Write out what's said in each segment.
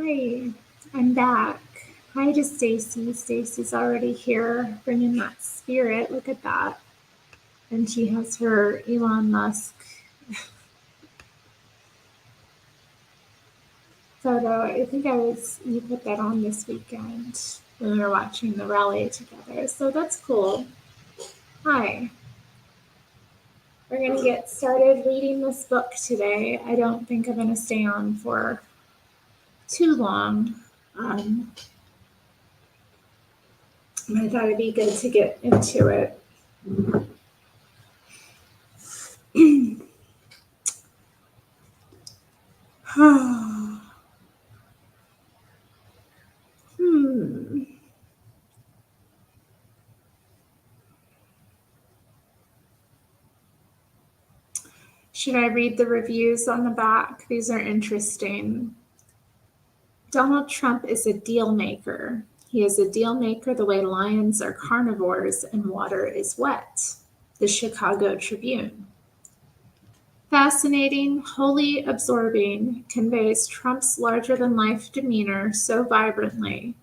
Hi, I'm back. Hi to Stacy. Stacy's already here, bringing that spirit. Look at that. And she has her Elon Musk photo. I think you put that on this weekend when we were watching the rally together. So that's cool. Hi. We're going to get started reading this book today. I don't think I'm going to stay on for too long. But I thought it'd be good to get into it. Should I read the reviews on the back? These are interesting. Donald Trump is a deal maker. He is a deal maker the way lions are carnivores and water is wet. The Chicago Tribune. Fascinating, wholly absorbing, conveys Trump's larger-than-life demeanor so vibrantly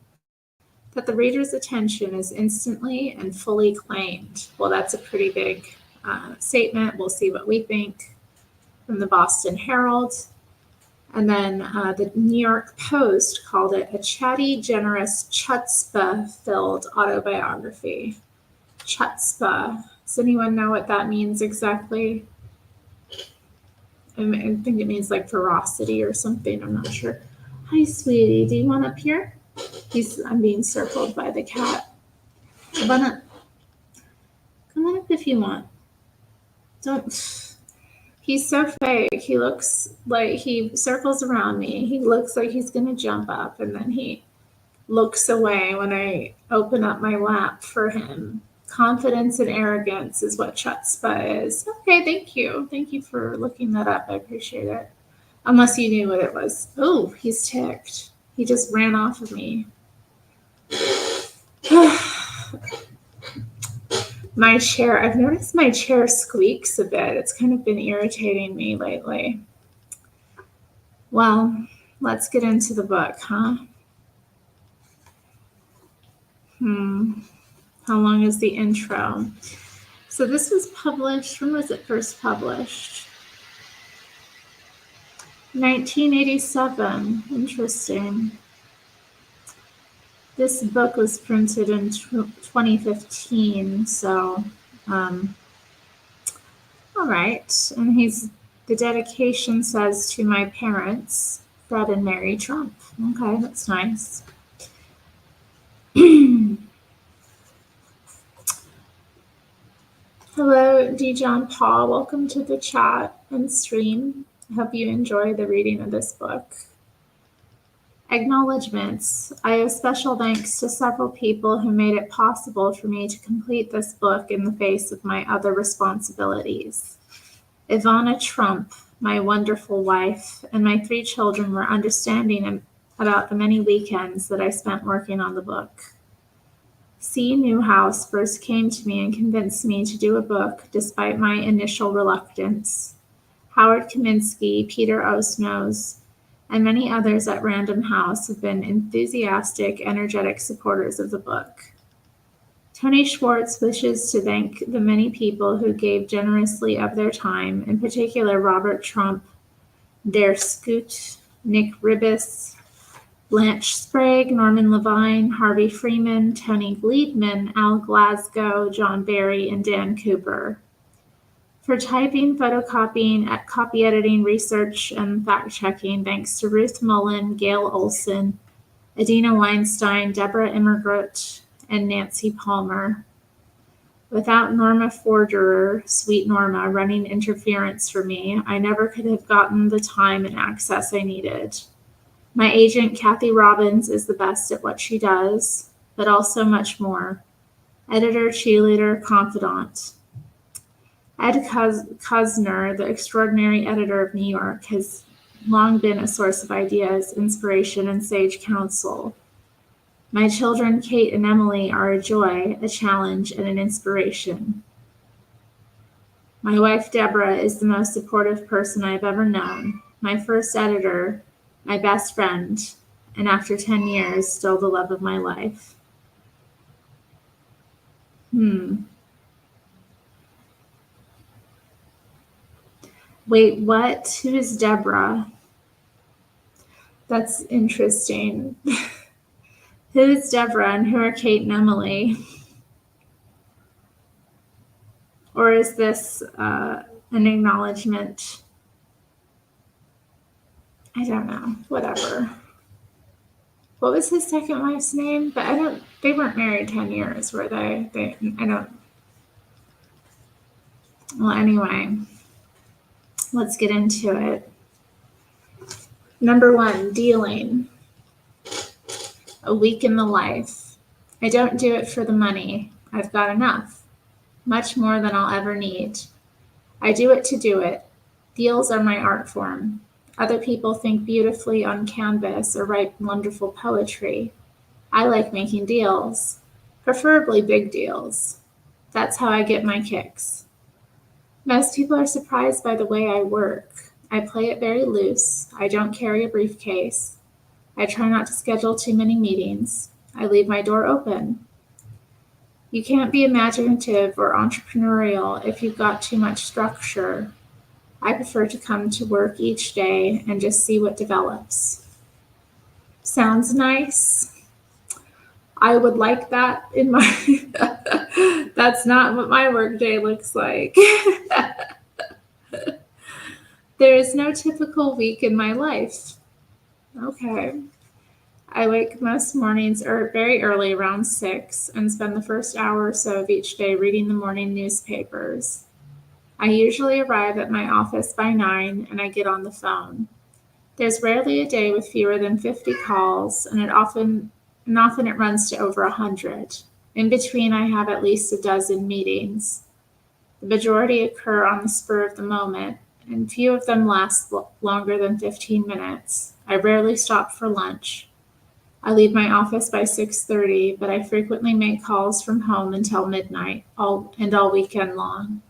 that the reader's attention is instantly and fully claimed. Well, that's a pretty big statement. We'll see what we think. From the Boston Herald. And then the New York Post called it a chatty, generous, chutzpah-filled autobiography. Chutzpah. Does anyone know what that means exactly? I think it means like ferocity or something. I'm not sure. Hi, sweetie. Do you want up here? I'm being circled by the cat. Come on up. Come on up if you want. Don't... He's so fake. He looks like he circles around me. He looks like he's going to jump up, and then he looks away when I open up my lap for him. Confidence and arrogance is what chutzpah is. Okay, thank you. Thank you for looking that up. I appreciate it. Unless you knew what it was. Oh, he's ticked. He just ran off of me. My chair, I've noticed my chair squeaks a bit. It's kind of been irritating me lately. Well, let's get into the book, huh? How long is the intro? So this was published, when was it first published? 1987, interesting. This book was printed in 2015, so, all right. And the dedication says to my parents, Fred and Mary Trump. Okay, that's nice. Hello, D. John Paul. Welcome to the chat and stream. I hope you enjoy the reading of this book. Acknowledgements. I owe special thanks to several people who made it possible for me to complete this book in the face of my other responsibilities. Ivana Trump, my wonderful wife, and my 3 children were understanding about the many weekends that I spent working on the book. C. Newhouse first came to me and convinced me to do a book despite my initial reluctance. Howard Kaminsky, Peter Osnose, and many others at Random House have been enthusiastic, energetic supporters of the book. Tony Schwartz wishes to thank the many people who gave generously of their time, in particular Robert Trump, Der Scoot, Nick Ribis, Blanche Sprague, Norman Levine, Harvey Freeman, Tony Gleedman, Al Glasgow, John Barry, and Dan Cooper. For typing, photocopying, copy editing, research, and fact-checking, thanks to Ruth Mullen, Gail Olson, Adina Weinstein, Deborah Immergut, and Nancy Palmer. Without Norma Forderer, sweet Norma, running interference for me, I never could have gotten the time and access I needed. My agent, Kathy Robbins, is the best at what she does, but also much more. Editor, cheerleader, confidant. Ed Kusner, the extraordinary editor of New York, has long been a source of ideas, inspiration, and sage counsel. My children, Kate and Emily, are a joy, a challenge, and an inspiration. My wife, Deborah, is the most supportive person I've ever known. My first editor, my best friend, and after 10 years, still the love of my life. Wait, what? Who is Deborah? That's interesting. Who is Deborah and who are Kate and Emily? Or is this an acknowledgement? I don't know. Whatever. What was his second wife's name? But they weren't married 10 years, were they? Well, anyway, let's get into it. Number 1, dealing. A week in the life. I don't do it for the money. I've got enough. Much more than I'll ever need. I do it to do it. Deals are my art form. Other people think beautifully on canvas or write wonderful poetry. I like making deals, preferably big deals. That's how I get my kicks. Most people are surprised by the way I work. I play it very loose. I don't carry a briefcase. I try not to schedule too many meetings. I leave my door open. You can't be imaginative or entrepreneurial if you've got too much structure. I prefer to come to work each day and just see what develops. Sounds nice. I would like that in my... That's not what my workday looks like. There is no typical week in my life. Okay. I wake most mornings very early, around 6, and spend the first hour or so of each day reading the morning newspapers. I usually arrive at my office by 9, and I get on the phone. There's rarely a day with fewer than 50 calls, and often it runs to over 100. In between, I have at least a dozen meetings. The majority occur on the spur of the moment, and few of them last longer than 15 minutes. I rarely stop for lunch. I leave my office by 6:30, but I frequently make calls from home until midnight, all weekend long.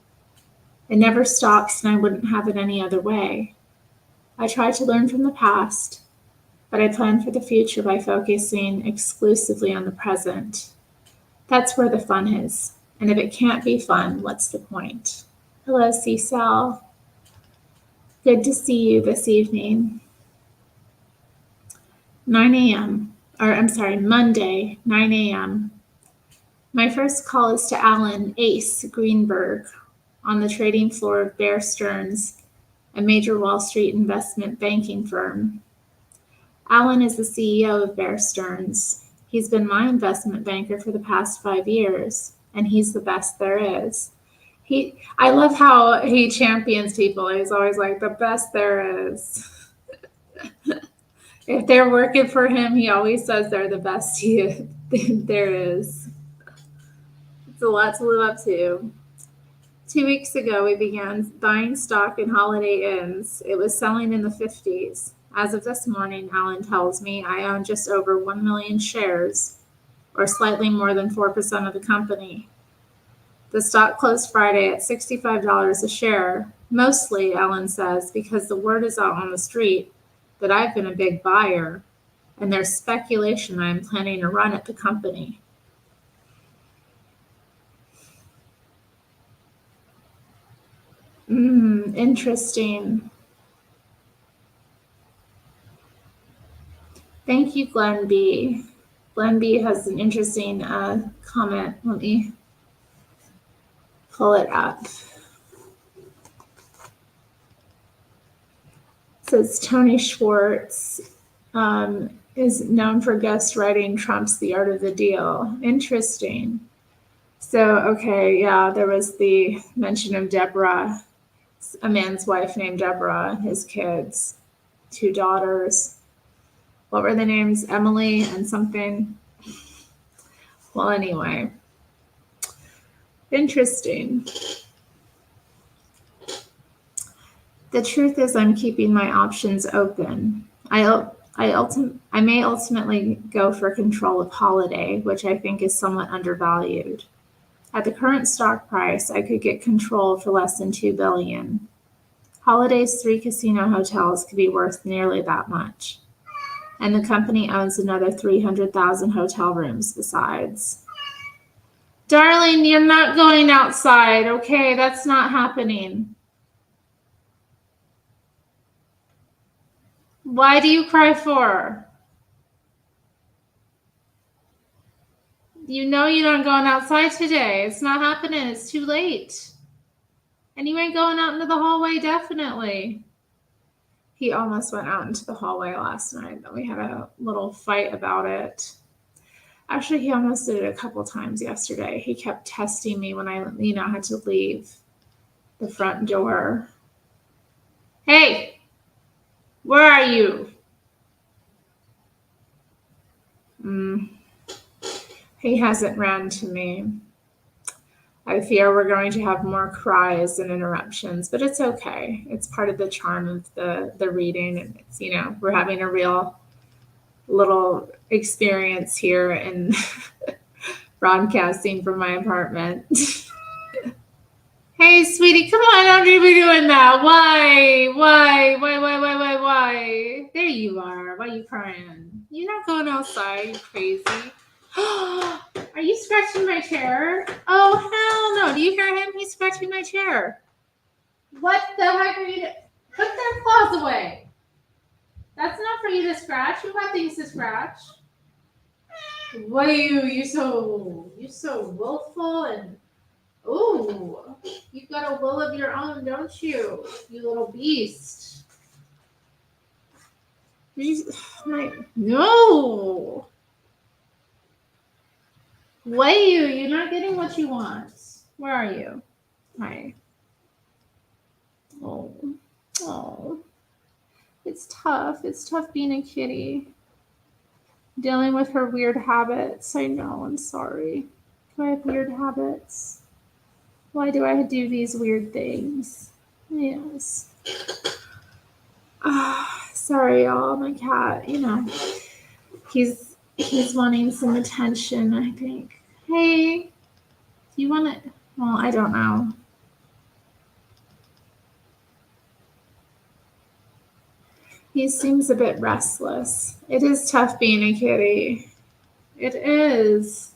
It never stops, and I wouldn't have it any other way. I try to learn from the past, but I plan for the future by focusing exclusively on the present. That's where the fun is, and if it can't be fun, what's the point? Hello, Cecil. Good to see you this evening. 9 a.m. Monday, 9 a.m. My first call is to Alan Ace Greenberg on the trading floor of Bear Stearns, a major Wall Street investment banking firm. Alan is the CEO of Bear Stearns. He's been my investment banker for the past 5 years, and he's the best there is. I love how he champions people. He's always like, the best there is. If they're working for him, he always says they're the best there is. It's a lot to live up to. 2 weeks ago, we began buying stock in Holiday Inns. It was selling in the 50s. As of this morning, Alan tells me, I own just over 1 million shares, or slightly more than 4% of the company. The stock closed Friday at $65 a share, mostly, Alan says, because the word is out on the street that I've been a big buyer, and there's speculation I'm planning a run at the company. Interesting. Thank you, Glenn B. Glenn B has an interesting comment. Let me pull it up. It says Tony Schwartz is known for ghostwriting Trump's The Art of the Deal. Interesting. So, okay, yeah, there was the mention of Deborah, a man's wife named Deborah, his kids, 2 daughters. What were the names? Emily and something. Well, anyway, interesting. The truth is I'm keeping my options open. I may ultimately go for control of Holiday, which I think is somewhat undervalued. At the current stock price, I could get control for less than $2 billion. Holiday's 3 casino hotels could be worth nearly that much. And the company owns another 300,000 hotel rooms besides. Darling, you're not going outside, okay? That's not happening. Why do you cry for? You know you're not going outside today. It's not happening. It's too late. And you ain't going out into the hallway, definitely. He almost went out into the hallway last night. We had a little fight about it. Actually, he almost did it a couple times yesterday. He kept testing me when I, had to leave the front door. Hey, where are you? He hasn't ran to me. I fear we're going to have more cries and interruptions, but it's okay. It's part of the charm of the reading. And it's, we're having a real little experience here in broadcasting from my apartment. Hey, sweetie, come on, don't you be doing that. Why? There you are. Why are you crying? You're not going outside, you crazy. Are you scratching my chair? Oh, hell no. Do you hear him? He's scratching my chair. What the heck are you doing? Put their claws away. That's not for you to scratch. Who got things to scratch? What are you're so willful and ooh, you've got a will of your own, don't you? You little beast. No. You're not getting what you want. Where are you? Hi. Oh. It's tough. It's tough being a kitty. Dealing with her weird habits. I know, I'm sorry. Do I have weird habits? Why do I do these weird things? Yes. Sorry, y'all. My cat, he's wanting some attention, I think. Hey, do you want it? Well, I don't know. He seems a bit restless. It is tough being a kitty. It is.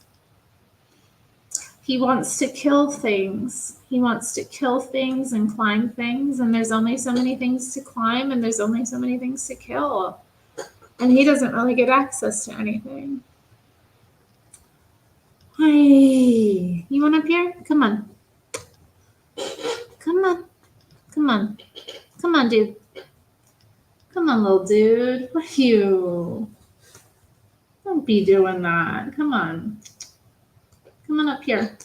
He wants to kill things. He wants to kill things and climb things, and there's only so many things to climb, and there's only so many things to kill. And he doesn't really get access to anything. Hey, you want up here? Come on. Come on, dude. Come on, little dude. What are you? Don't be doing that. Come on. Come on up here.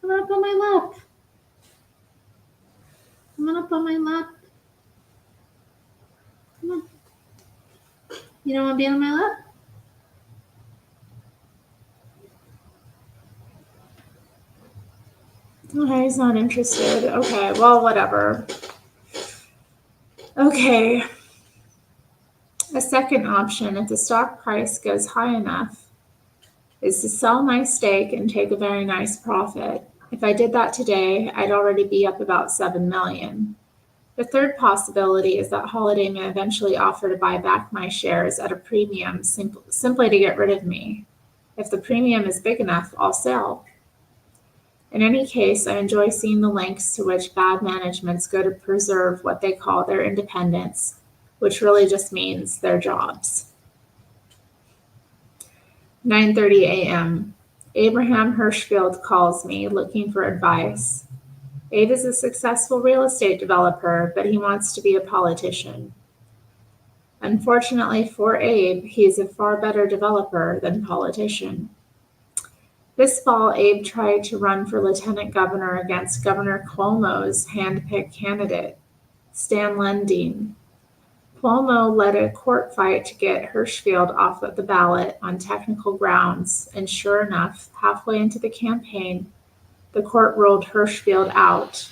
Come on up on my lap. Come on up on my lap. Come on. You don't want to be on my lap? Okay, he's not interested. Okay, well, whatever. Okay. A second option, if the stock price goes high enough, is to sell my stake and take a very nice profit. If I did that today, I'd already be up about $7 million. The third possibility is that Holiday may eventually offer to buy back my shares at a premium simply to get rid of me. If the premium is big enough, I'll sell. In any case, I enjoy seeing the lengths to which bad managements go to preserve what they call their independence, which really just means their jobs. 9:30 a.m. Abraham Hirschfield calls me looking for advice. Abe is a successful real estate developer, but he wants to be a politician. Unfortunately for Abe, he is a far better developer than politician. This fall, Abe tried to run for lieutenant governor against Governor Cuomo's hand-picked candidate, Stan Lundeen. Cuomo led a court fight to get Hirschfield off of the ballot on technical grounds, and sure enough, halfway into the campaign, the court ruled Hirschfield out.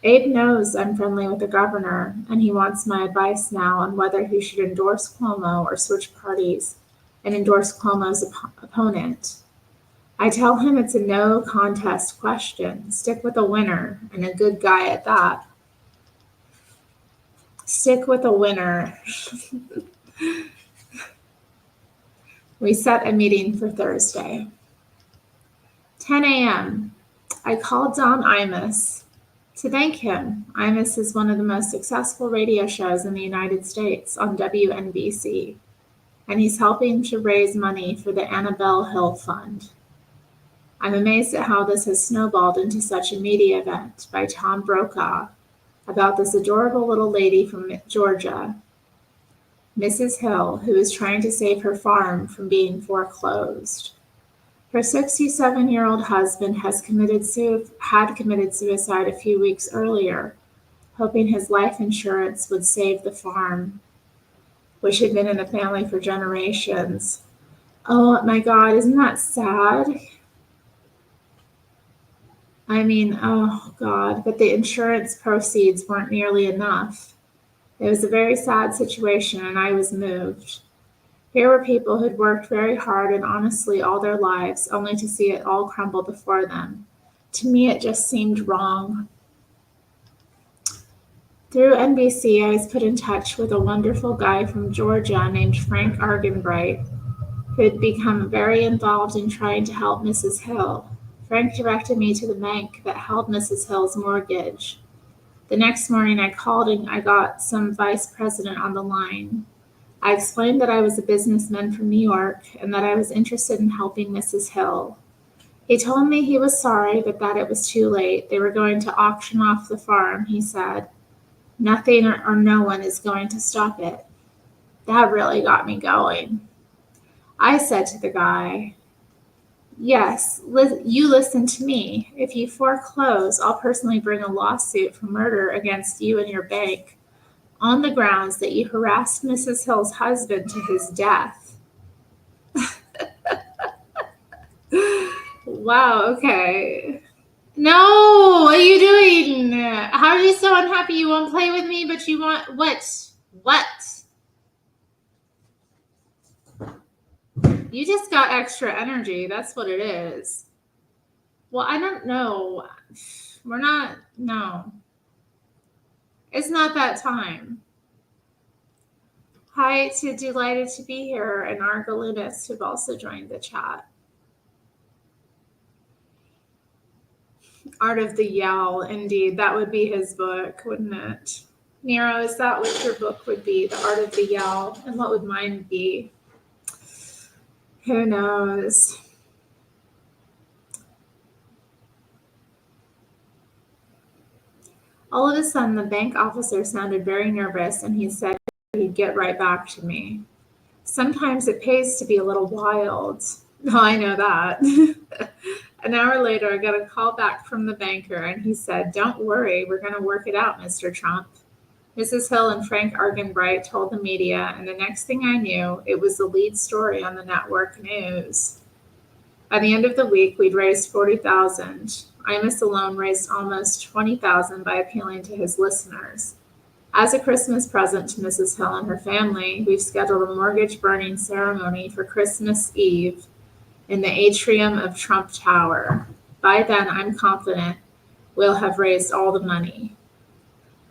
Abe knows I'm friendly with the governor, and he wants my advice now on whether he should endorse Cuomo or switch parties and endorse Cuomo's opponent. I tell him it's a no contest question. Stick with a winner, and a good guy at that. Stick with a winner. We set a meeting for Thursday. 10 a.m. I called Don Imus to thank him. Imus is one of the most successful radio shows in the United States on WNBC, and he's helping to raise money for the Annabelle Hill Fund. I'm amazed at how this has snowballed into such a media event by Tom Brokaw about this adorable little lady from Georgia, Mrs. Hill, who is trying to save her farm from being foreclosed. Her 67-year-old husband had committed suicide a few weeks earlier, hoping his life insurance would save the farm, which had been in the family for generations. Oh my God, isn't that sad? I mean, oh God, but the insurance proceeds weren't nearly enough. It was a very sad situation, and I was moved. Here were people who'd worked very hard and honestly all their lives, only to see it all crumble before them. To me, it just seemed wrong. Through NBC, I was put in touch with a wonderful guy from Georgia named Frank Argenbright, who had become very involved in trying to help Mrs. Hill. Frank directed me to the bank that held Mrs. Hill's mortgage. The next morning I called and I got some vice president on the line. I explained that I was a businessman from New York and that I was interested in helping Mrs. Hill. He told me he was sorry, but that it was too late. They were going to auction off the farm, he said. Nothing or no one is going to stop it. That really got me going. I said to the guy, yes, you listen to me. If you foreclose, I'll personally bring a lawsuit for murder against you and your bank on the grounds that you harassed Mrs. Hill's husband to his death. Wow, okay. No, what are you doing? How are you so unhappy you won't play with me, but you want what? What? You just got extra energy. That's what it is. Well, I don't know. No. It's not that time. Hi to Delighted to be here and our Galunists who've also joined the chat. Art of the Yell, indeed. That would be his book, wouldn't it? Nero, is that what your book would be? The Art of the Yell? And what would mine be? Who knows? All of a sudden, the bank officer sounded very nervous, and he said he'd get right back to me. Sometimes it pays to be a little wild. Oh, I know that. An hour later, I got a call back from the banker, and he said, don't worry, we're going to work it out, Mr. Trump. Mrs. Hill and Frank Argenbright told the media, and the next thing I knew, it was the lead story on the network news. By the end of the week, we'd raised $40,000. Imus alone raised almost $20,000 by appealing to his listeners. As a Christmas present to Mrs. Hill and her family, we've scheduled a mortgage burning ceremony for Christmas Eve in the atrium of Trump Tower. By then, I'm confident we'll have raised all the money.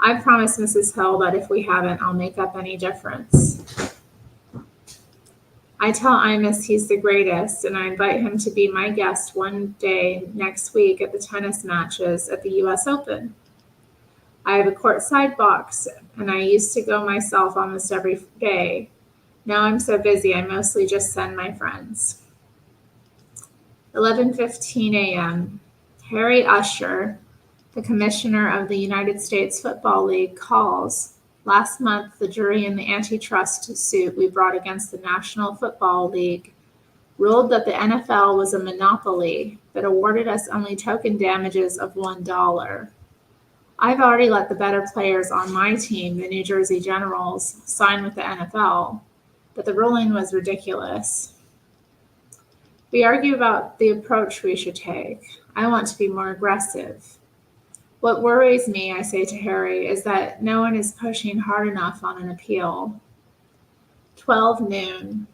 I promised Mrs. Hill that if we haven't, I'll make up any difference. I tell Imus he's the greatest, and I invite him to be my guest one day next week at the tennis matches at the U.S. Open. I have a courtside box, and I used to go myself almost every day. Now I'm so busy, I mostly just send my friends. 11:15 a.m. Harry Usher, the commissioner of the United States Football League, calls. Last month, the jury in the antitrust suit we brought against the National Football League ruled that the NFL was a monopoly, but awarded us only token damages of $1. I've already let the better players on my team, the New Jersey Generals, sign with the NFL, but the ruling was ridiculous. We argue about the approach we should take. I want to be more aggressive. What worries me, I say to Harry, is that no one is pushing hard enough on an appeal. 12 noon.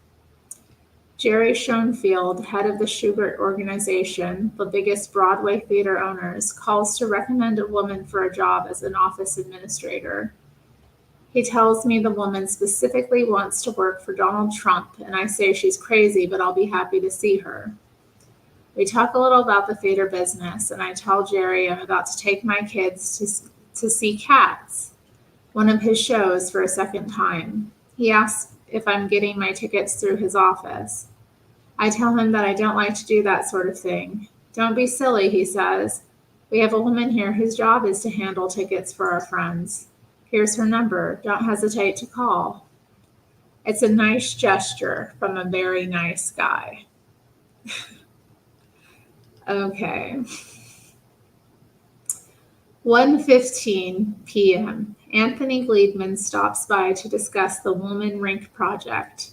Jerry Schoenfield, head of the Schubert Organization, the biggest Broadway theater owners, calls to recommend a woman for a job as an office administrator. He tells me the woman specifically wants to work for Donald Trump, and I say she's crazy, but I'll be happy to see her. We talk a little about the theater business, and I tell Jerry I'm about to take my kids to see Cats, one of his shows, for a second time. He asks if I'm getting my tickets through his office. I tell him that I don't like to do that sort of thing. Don't be silly, he says. We have a woman here whose job is to handle tickets for our friends. Here's her number. Don't hesitate to call. It's a nice gesture from a very nice guy. Okay. 1:15 p.m. Anthony Gleedman stops by to discuss the Woolman Rink project.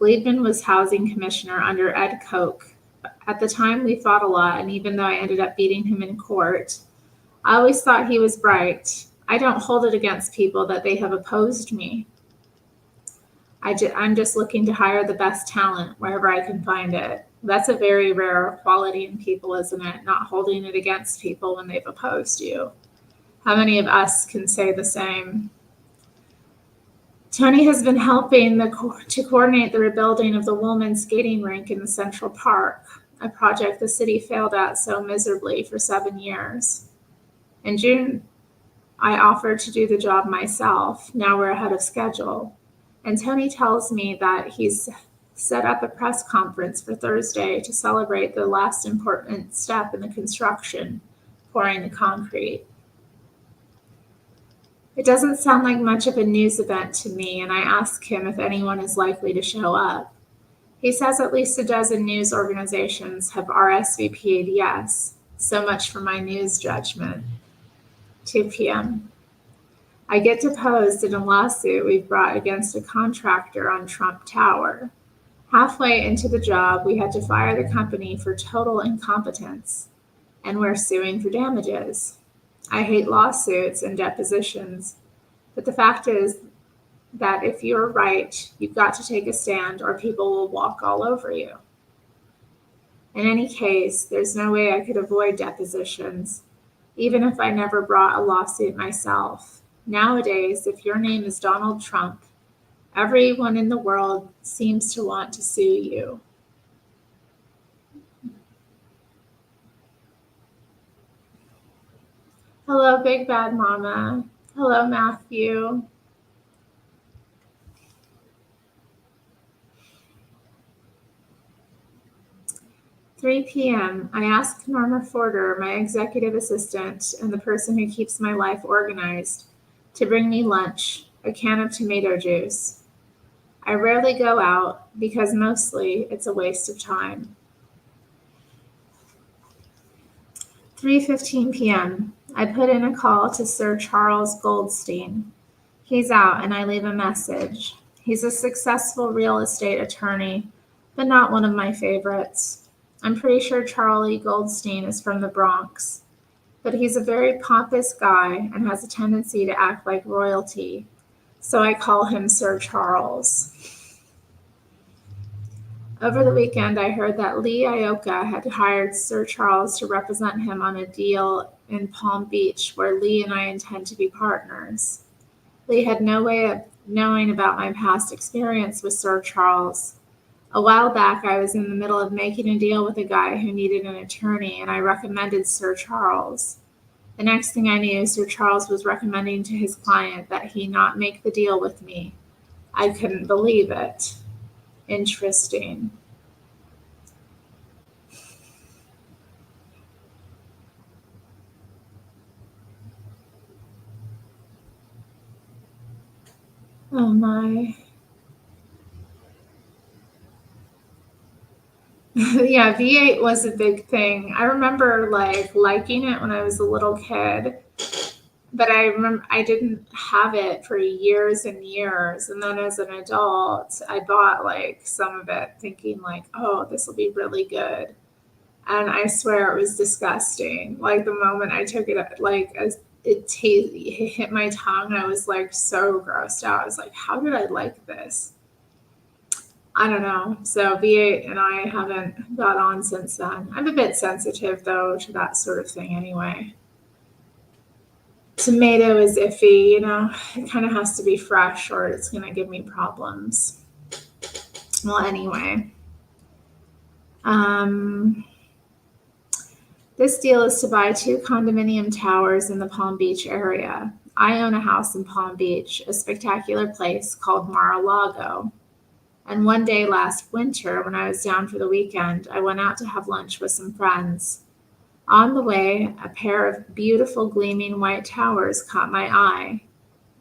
Gleedman was housing commissioner under Ed Koch. At the time, we fought a lot, and even though I ended up beating him in court, I always thought he was bright. I don't hold it against people that they have opposed me. I'm just looking to hire the best talent wherever I can find it. That's a very rare quality in people, isn't it? Not holding it against people when they've opposed you. How many of us can say the same? Tony has been helping to coordinate the rebuilding of the Woolman skating rink in the Central Park, a project the city failed at so miserably for 7 years. In June, I offered to do the job myself. Now we're ahead of schedule. And Tony tells me that he's set up a press conference for Thursday to celebrate the last important step in the construction, pouring the concrete. It doesn't sound like much of a news event to me, and I ask him if anyone is likely to show up. He says at least a dozen news organizations have RSVP'd yes. So much for my news judgment. 2 p.m. I get deposed in a lawsuit we've brought against a contractor on Trump Tower. Halfway into the job, we had to fire the company for total incompetence, and we're suing for damages. I hate lawsuits and depositions, but the fact is that if you're right, you've got to take a stand or people will walk all over you. In any case, there's no way I could avoid depositions, even if I never brought a lawsuit myself. Nowadays, if your name is Donald Trump, everyone in the world seems to want to sue you. Hello, Big Bad Mama. Hello, Matthew. "3 p.m. I ask Norma Forder, my executive assistant and the person who keeps my life organized, to bring me lunch, a can of tomato juice. I rarely go out because mostly it's a waste of time. 3:15 p.m. I put in a call to Sir Charles Goldstein. He's out and I leave a message. He's a successful real estate attorney, but not one of my favorites. I'm pretty sure Charlie Goldstein is from the Bronx, but he's a very pompous guy and has a tendency to act like royalty, so I call him Sir Charles. Over the weekend, I heard that Lee Iocca had hired Sir Charles to represent him on a deal in Palm Beach where Lee and I intend to be partners. Lee had no way of knowing about my past experience with Sir Charles. A while back, I was in the middle of making a deal with a guy who needed an attorney, and I recommended Sir Charles. The next thing I knew, Sir Charles was recommending to his client that he not make the deal with me. I couldn't believe it. Interesting. Oh my. Yeah, V8 was a big thing. I remember liking it when I was a little kid, but I remember I didn't have it for years and years. And then as an adult, I bought some of it thinking oh, this will be really good. And I swear it was disgusting. The moment I took it, as it hit my tongue, I was so grossed out. I was like, how did I like this? I don't know. So V8 and I haven't got on since then. I'm a bit sensitive though to that sort of thing anyway. Tomato is iffy, it kind of has to be fresh or it's going to give me problems. Well, anyway, this deal is to buy 2 condominium towers in the Palm Beach area. I own a house in Palm Beach, a spectacular place called Mar-a-Lago. And one day last winter, when I was down for the weekend, I went out to have lunch with some friends. On the way, a pair of beautiful gleaming white towers caught my eye.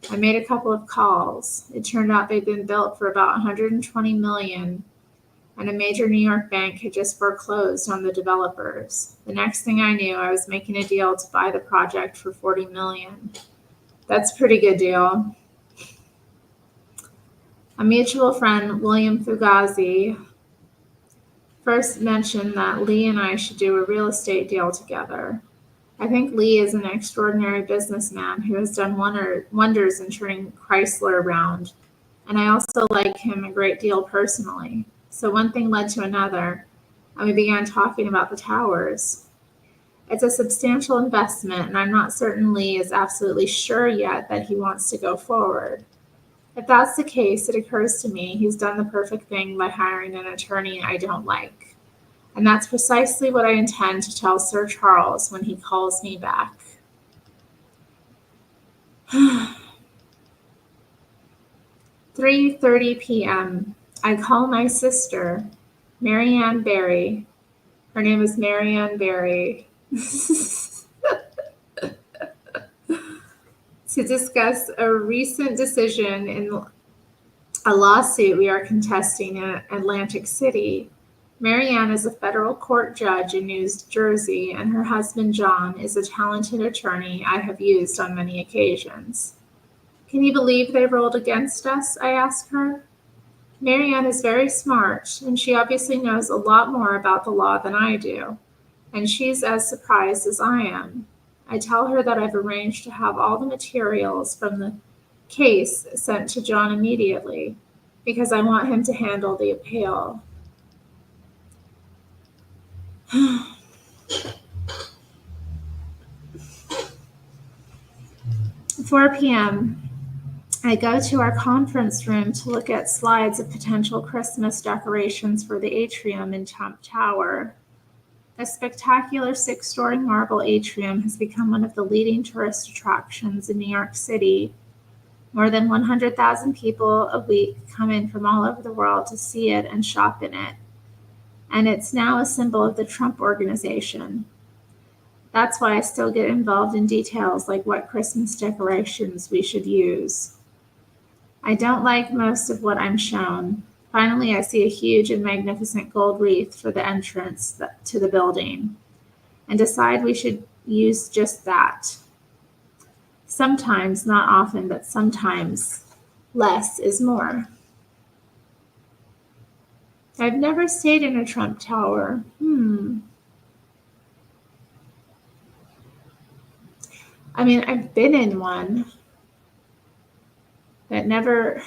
I made a couple of calls. It turned out they'd been built for about $120 million, and a major New York bank had just foreclosed on the developers. The next thing I knew, I was making a deal to buy the project for $40 million. That's a pretty good deal. A mutual friend, William Fugazi, first mentioned that Lee and I should do a real estate deal together. I think Lee is an extraordinary businessman who has done wonders in turning Chrysler around, and I also like him a great deal personally. So one thing led to another, and we began talking about the towers. It's a substantial investment, and I'm not certain Lee is absolutely sure yet that he wants to go forward. If that's the case, it occurs to me he's done the perfect thing by hiring an attorney I don't like. And that's precisely what I intend to tell Sir Charles when he calls me back. 3:30 p.m. I call my sister, Marianne Barry. Her name is Marianne Barry. To discuss a recent decision in a lawsuit we are contesting in Atlantic City. Marianne is a federal court judge in New Jersey, and her husband, John, is a talented attorney I have used on many occasions. Can you believe they ruled against us? I ask her. Marianne is very smart, and she obviously knows a lot more about the law than I do, and she's as surprised as I am. I tell her that I've arranged to have all the materials from the case sent to John immediately because I want him to handle the appeal. 4 p.m. I go to our conference room to look at slides of potential Christmas decorations for the atrium in Trump Tower. A spectacular 6-story marble atrium has become one of the leading tourist attractions in New York City. More than 100,000 people a week come in from all over the world to see it and shop in it. And it's now a symbol of the Trump Organization. That's why I still get involved in details like what Christmas decorations we should use. I don't like most of what I'm shown. Finally, I see a huge and magnificent gold wreath for the entrance to the building and decide we should use just that. Sometimes, not often, but sometimes less is more. I've never stayed in a Trump Tower. I mean, I've been in one, but never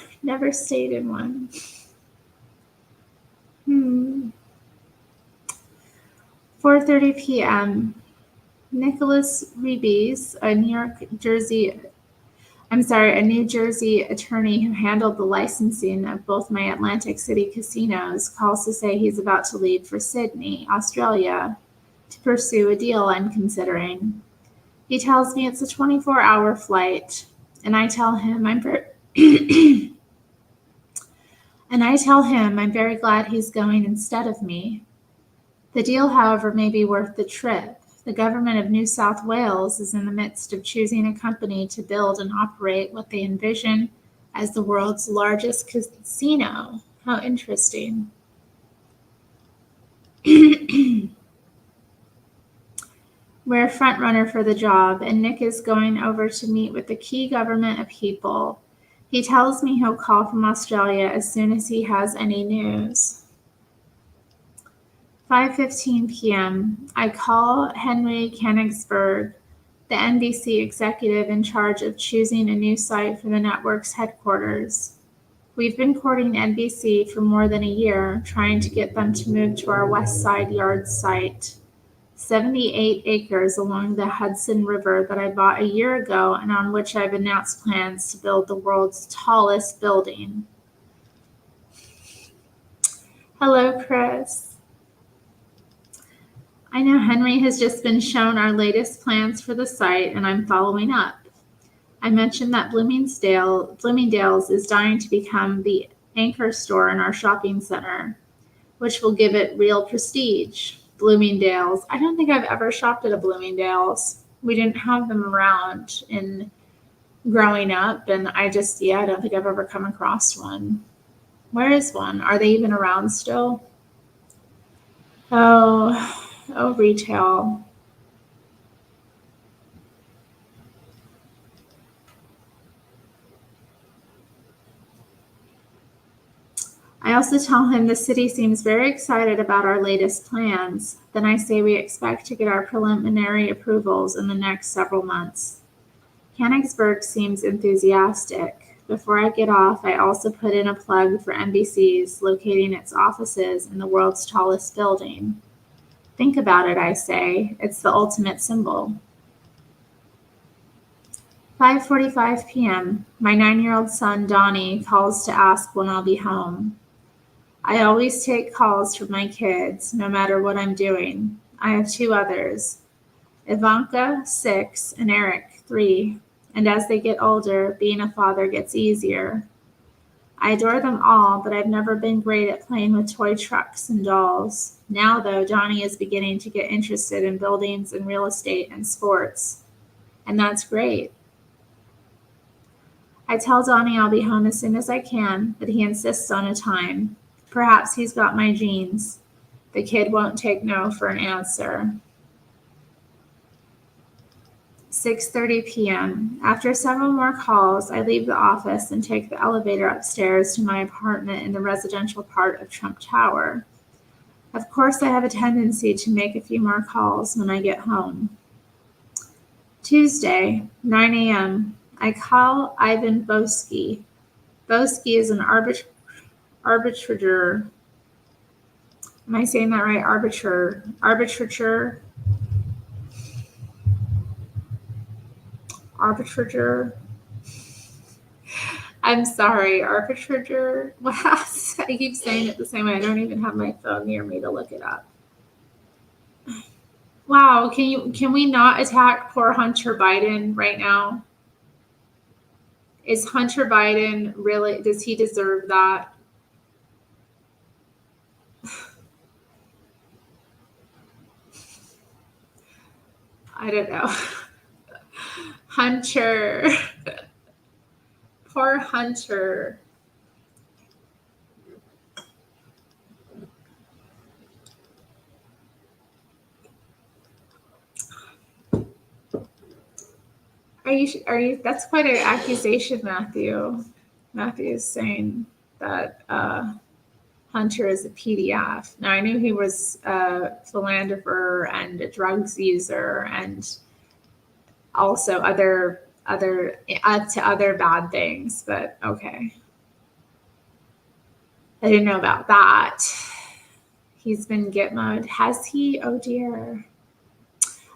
stayed in one. 4:30 p.m. Nicholas Reeves, a New Jersey attorney who handled the licensing of both my Atlantic City casinos, calls to say he's about to leave for Sydney, Australia, to pursue a deal I'm considering. He tells me it's a 24-hour flight, and I tell him I'm very glad he's going instead of me. The deal, however, may be worth the trip. The government of New South Wales is in the midst of choosing a company to build and operate what they envision as the world's largest casino. How interesting. We're a front runner for the job, and Nick is going over to meet with the key government people. He tells me he'll call from Australia as soon as he has any news. 5:15 p.m. I call Henry Kenigsberg, the NBC executive in charge of choosing a new site for the network's headquarters. We've been courting NBC for more than a year, trying to get them to move to our West Side Yard site. 78 acres along the Hudson River that I bought a year ago and on which I've announced plans to build the world's tallest building. Hello, Chris. I know Henry has just been shown our latest plans for the site, and I'm following up. I mentioned that Bloomingdale's is dying to become the anchor store in our shopping center, which will give it real prestige. Bloomingdale's. I don't think I've ever shopped at a Bloomingdale's. We didn't have them around in growing up, and I don't think I've ever come across one. Where is one? Are they even around still? Oh, retail. I also tell him the city seems very excited about our latest plans. Then I say we expect to get our preliminary approvals in the next several months. Canningsburg seems enthusiastic. Before I get off, I also put in a plug for NBC's locating its offices in the world's tallest building. Think about it, I say. It's the ultimate symbol. 5:45 p.m. My 9-year-old son, Donnie, calls to ask when I'll be home. I always take calls from my kids, no matter what I'm doing. I have 2 others, Ivanka, 6, and Eric, 3. And as they get older, being a father gets easier. I adore them all, but I've never been great at playing with toy trucks and dolls. Now, though, Donnie is beginning to get interested in buildings and real estate and sports. And that's great. I tell Donnie I'll be home as soon as I can, but he insists on a time. Perhaps he's got my genes. The kid won't take no for an answer. 6:30 p.m. After several more calls, I leave the office and take the elevator upstairs to my apartment in the residential part of Trump Tower. Of course, I have a tendency to make a few more calls when I get home. Tuesday, 9 a.m. I call Ivan Boski. Boski is an arbitrator. Am I saying that right? Arbitrator. I'm sorry, arbitrator. Wow, I keep saying it the same way. I don't even have my phone near me to look it up. Wow, can we not attack poor Hunter Biden right now? Is Hunter Biden really, does he deserve that? I don't know. Hunter. Poor Hunter. Are you, that's quite an accusation, Matthew. Matthew is saying that Hunter is a PDF. Now, I knew he was a philanderer and a drugs user and also other bad things, but okay. I didn't know about that. He's been Gitmo'd. Has he? Oh dear.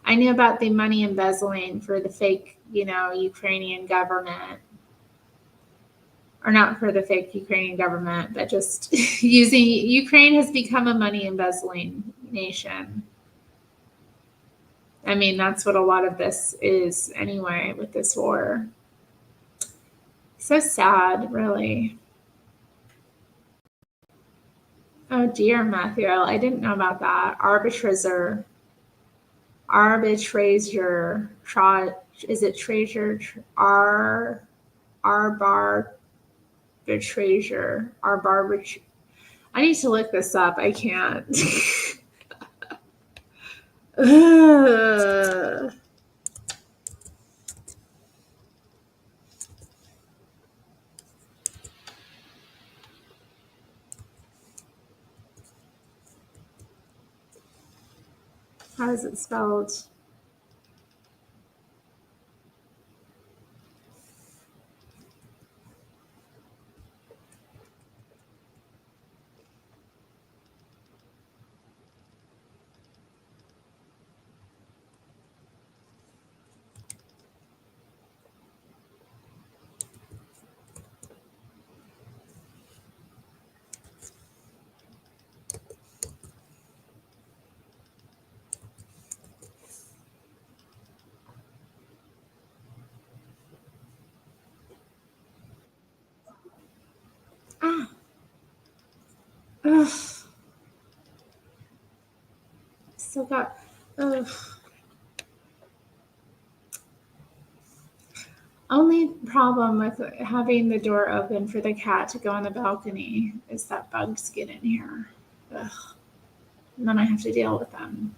I knew about the money embezzling for the fake, Ukrainian government. Or not for the fake Ukrainian government, but just using Ukraine has become a money embezzling nation. I mean, that's what a lot of this is anyway with this war. So sad, really. Oh dear, Matthew, I didn't know about that. Arbitrator, is it treasure? Arbitrator. I need to look this up. I can't. How is it spelled? Ugh. Still got. Ugh. Only problem with having the door open for the cat to go on the balcony is that bugs get in here. Ugh. And then I have to deal with them.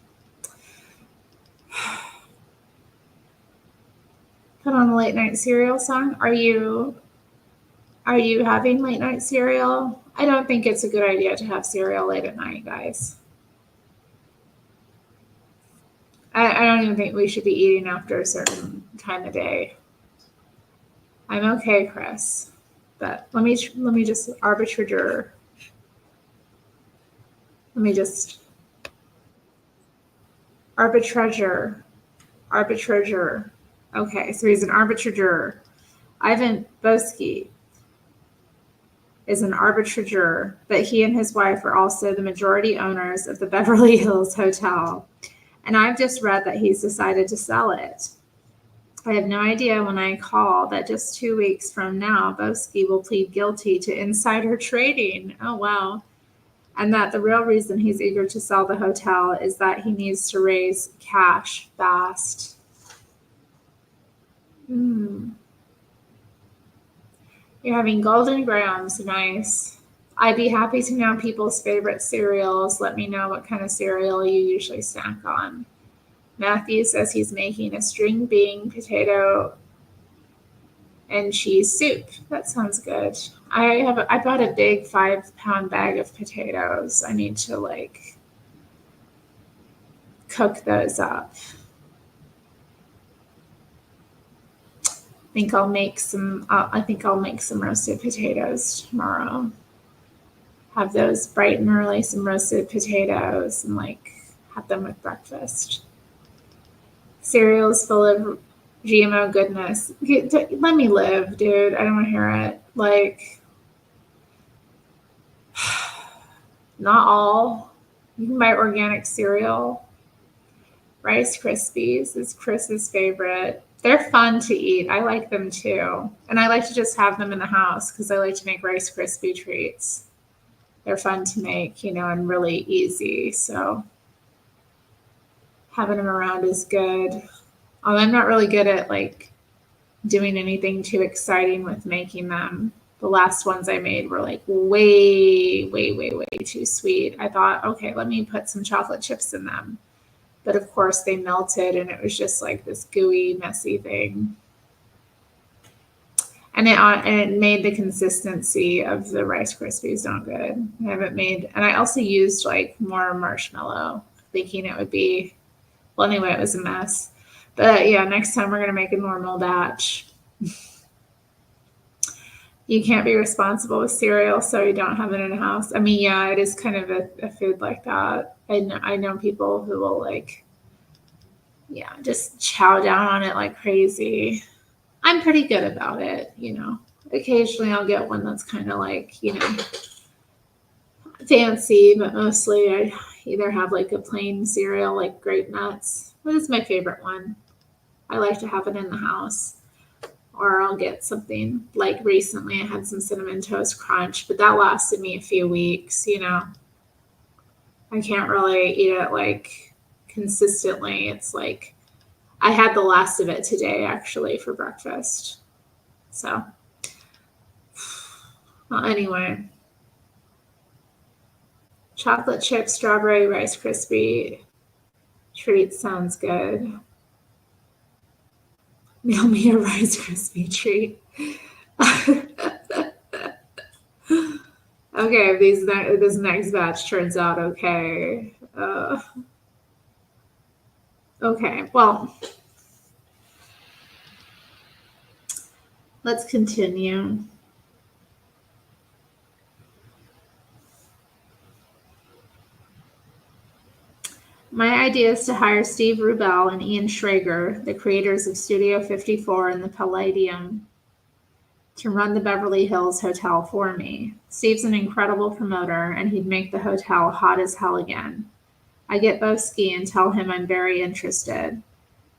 Put on the late night cereal song. Are you having late night cereal? I don't think it's a good idea to have cereal late at night, guys. I don't even think we should be eating after a certain time of day. I'm okay, Chris, but let me just arbitrager. Let me just arbitrager. Okay, so he's an arbitrager. Ivan Boesky is an arbitrager, but he and his wife are also the majority owners of the Beverly Hills Hotel. And I've just read that he's decided to sell it. I have no idea when I call that just 2 weeks from now, Boesky will plead guilty to insider trading. Oh, wow. And that the real reason he's eager to sell the hotel is that he needs to raise cash fast. You're having golden grams. Nice. I'd be happy to know people's favorite cereals. Let me know what kind of cereal you usually snack on. Matthew says he's making a string bean, potato, and cheese soup. That sounds good. I bought a big 5-pound bag of potatoes. I need to cook those up. I think I'll make some roasted potatoes tomorrow. Have those bright and early, some roasted potatoes, and have them with breakfast. Cereals full of GMO goodness. Let me live, dude. I don't want to hear it. Not all. You can buy organic cereal. Rice Krispies is Chris's favorite. They're fun to eat. I like them too. And I like to just have them in the house because I like to make Rice Krispie treats. They're fun to make, and really easy. So having them around is good. I'm not really good at doing anything too exciting with making them. The last ones I made were way, way, way, way too sweet. I thought, okay, let me put some chocolate chips in them. But of course they melted and it was just this gooey, messy thing. And it made the consistency of the Rice Krispies not good. And I also used more marshmallow, thinking it would be, anyway, it was a mess. But yeah, next time we're going to make a normal batch. You can't be responsible with cereal, so you don't have it in the house. I mean, yeah, it is kind of a food like that. I know people who will just chow down on it like crazy. I'm pretty good about it, Occasionally I'll get one that's kind of fancy, but mostly I either have a plain cereal like Grape Nuts. That is my favorite one. I like to have it in the house. Or I'll get something recently I had some Cinnamon Toast Crunch, but that lasted me a few weeks, I can't really eat it consistently. It's I had the last of it today actually for breakfast. So, well, anyway. Chocolate chip, strawberry, Rice Krispie treat sounds good. Mail me a Rice Krispie treat. Okay, if this next batch turns out okay. Okay, well, let's continue. My idea is to hire Steve Rubel and Ian Schrager, the creators of Studio 54 and the Palladium, to run the Beverly Hills Hotel for me. Steve's an incredible promoter, and he'd make the hotel hot as hell again. I get Boesky and tell him I'm very interested.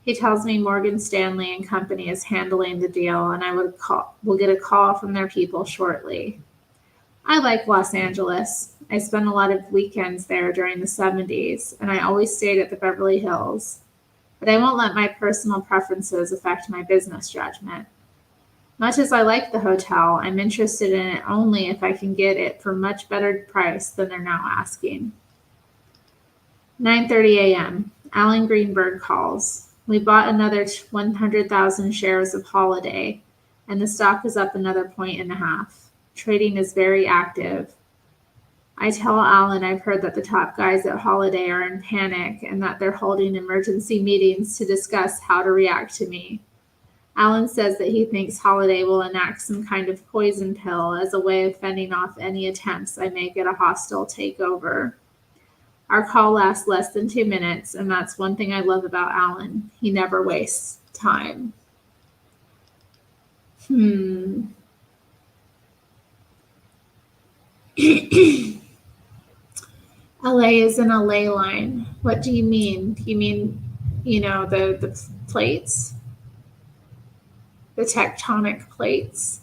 He tells me Morgan Stanley and company is handling the deal, and I will get a call from their people shortly. I like Los Angeles. I spent a lot of weekends there during the 70s, and I always stayed at the Beverly Hills. But I won't let my personal preferences affect my business judgment. Much as I like the hotel, I'm interested in it only if I can get it for much better price than they're now asking. 9:30 a.m. Alan Greenberg calls. We bought another 100,000 shares of Holiday, and the stock is up another 1.5. Trading is very active. I tell Alan I've heard that the top guys at Holiday are in panic and that they're holding emergency meetings to discuss how to react to me. Alan says that he thinks Holiday will enact some kind of poison pill as a way of fending off any attempts I make at a hostile takeover. Our call lasts less than 2 minutes, and that's one thing I love about Alan. He never wastes time. LA is in a ley line. What do you mean? You mean, the plates? The tectonic plates?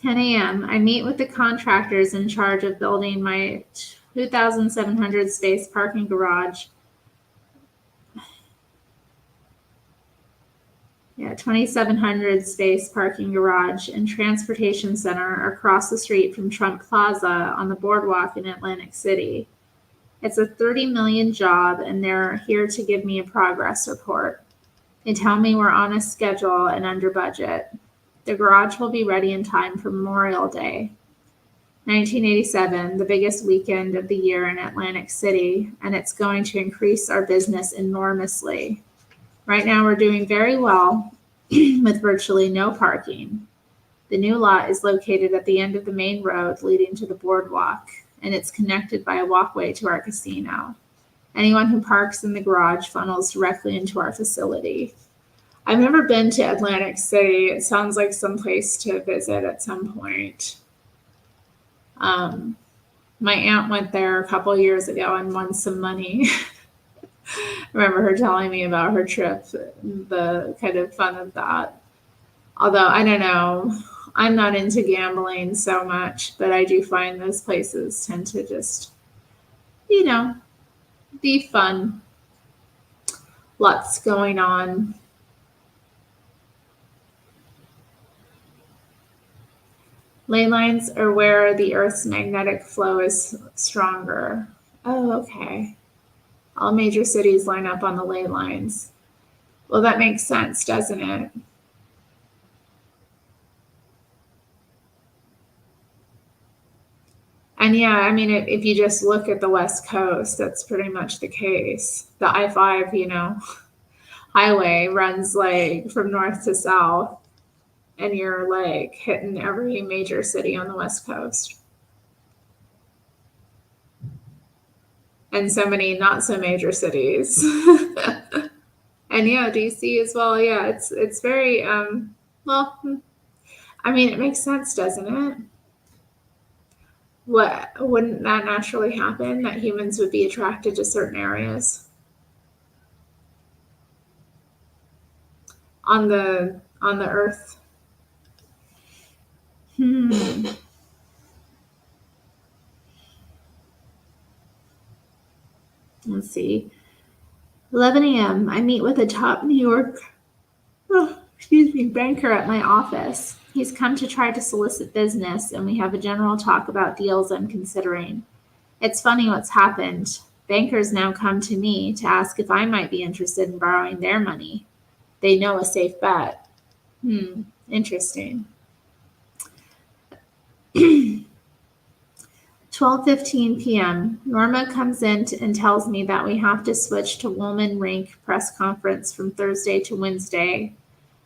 "10 a.m. I meet with the contractors in charge of building my 2,700 space parking garage. 2,700 space parking garage and transportation center across the street from Trump Plaza on the boardwalk in Atlantic City. It's a $30 million job, and they're here to give me a progress report. They tell me we're on a schedule and under budget. The garage will be ready in time for Memorial Day. 1987, the biggest weekend of the year in Atlantic City, and it's going to increase our business enormously. Right now we're doing very well with virtually no parking. The new lot is located at the end of the main road leading to the boardwalk, and it's connected by a walkway to our casino. Anyone who parks in the garage funnels directly into our facility." I've never been to Atlantic City. It sounds like some place to visit at some point. My aunt went there a couple years ago and won some money. I remember her telling me about her trip, the kind of fun of that. Although, I don't know, I'm not into gambling so much, but I do find those places tend to just, be fun. Lots going on. Ley lines are where the Earth's magnetic flow is stronger. Oh, okay. All major cities line up on the ley lines. Well, that makes sense, doesn't it? And yeah, I mean, if you just look at the West Coast, that's pretty much the case. The I-5, highway runs like from north to south, and you're like hitting every major city on the West Coast. And so many not so major cities. And yeah, DC as well. Yeah, it's very well, I mean, it makes sense, doesn't it? Wouldn't that naturally happen, that humans would be attracted to certain areas on the Earth? Let's see. 11 a.m. I meet with a top New York banker at my office. He's come to try to solicit business, and we have a general talk about deals I'm considering. It's funny what's happened. Bankers now come to me to ask if I might be interested in borrowing their money. They know a safe bet. Interesting. 12:15 p.m. Norma comes in and tells me that we have to switch to Woolman Rink press conference from Thursday to Wednesday.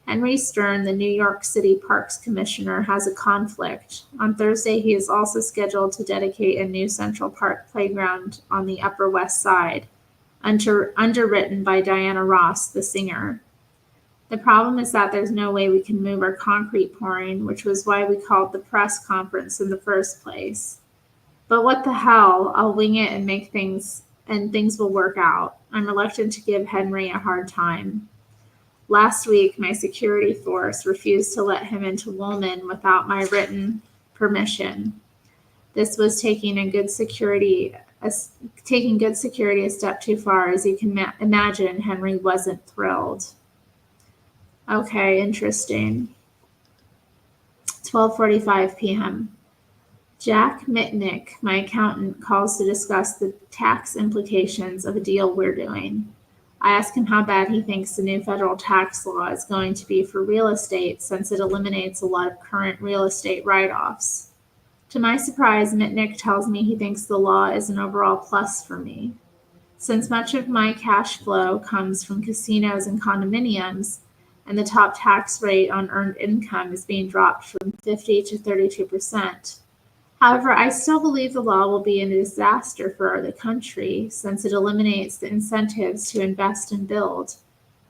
Henry Stern, the New York City Parks Commissioner, has a conflict. On Thursday, he is also scheduled to dedicate a new Central Park playground on the Upper West Side, underwritten by Diana Ross, the singer. The problem is that there's no way we can move our concrete pouring, which was why we called the press conference in the first place. But what the hell, I'll wing it and things will work out. I'm reluctant to give Henry a hard time. Last week, my security force refused to let him into Woolman without my written permission. This was taking good security a step too far. As you can imagine, Henry wasn't thrilled. Okay, interesting. 12:45 p.m. Jack Mitnick, my accountant, calls to discuss the tax implications of a deal we're doing. I ask him how bad he thinks the new federal tax law is going to be for real estate, since it eliminates a lot of current real estate write-offs. To my surprise, Mitnick tells me he thinks the law is an overall plus for me. Since much of my cash flow comes from casinos and condominiums, and the top tax rate on earned income is being dropped from 50 to 32%. However, I still believe the law will be a disaster for the country, since it eliminates the incentives to invest and build,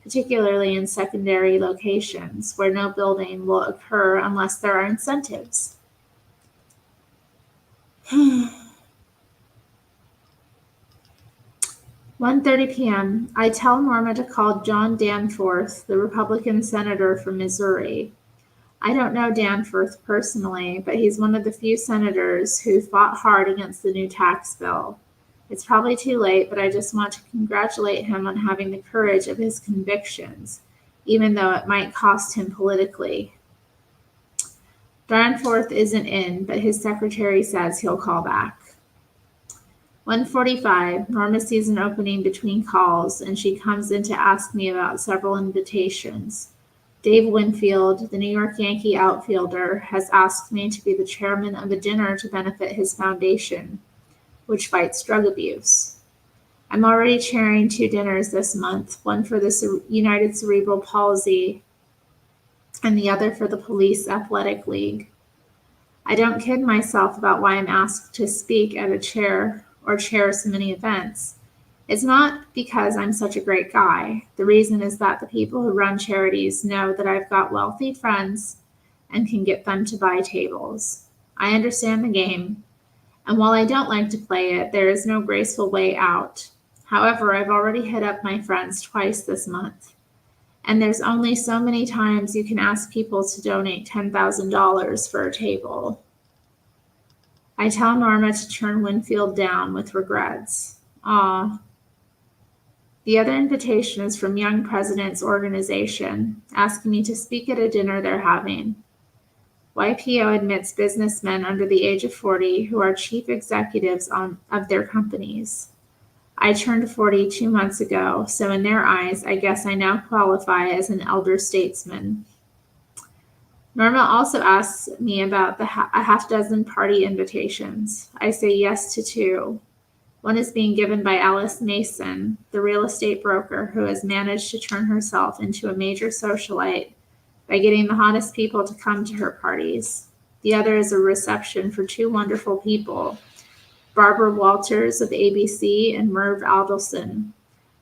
particularly in secondary locations where no building will occur unless there are incentives. 1:30 p.m. I tell Norma to call John Danforth, the Republican senator from Missouri. I don't know Danforth personally, but he's one of the few senators who fought hard against the new tax bill. It's probably too late, but I just want to congratulate him on having the courage of his convictions, even though it might cost him politically. Danforth isn't in, but his secretary says he'll call back. 1:45, Norma sees an opening between calls, and she comes in to ask me about several invitations. Dave Winfield, the New York Yankee outfielder, has asked me to be the chairman of a dinner to benefit his foundation, which fights drug abuse. I'm already chairing 2 dinners this month, one for the United Cerebral Palsy and the other for the Police Athletic League. I don't kid myself about why I'm asked to speak at a chair so many events. It's not because I'm such a great guy. The reason is that the people who run charities know that I've got wealthy friends and can get them to buy tables. I understand the game, and while I don't like to play it, there is no graceful way out. However, I've already hit up my friends twice this month, and there's only so many times you can ask people to donate $10,000 for a table. I tell Norma to turn Winfield down with regrets. Aw. The other invitation is from Young Presidents Organization, asking me to speak at a dinner they're having. YPO admits businessmen under the age of 40 who are chief executives of their companies. I turned 40 2 months ago, so in their eyes, I guess I now qualify as an elder statesman. Norma also asks me about a half dozen party invitations. I say yes to 2. One is being given by Alice Mason, the real estate broker who has managed to turn herself into a major socialite by getting the hottest people to come to her parties. The other is a reception for 2 wonderful people, Barbara Walters of ABC and Merv Aldelson,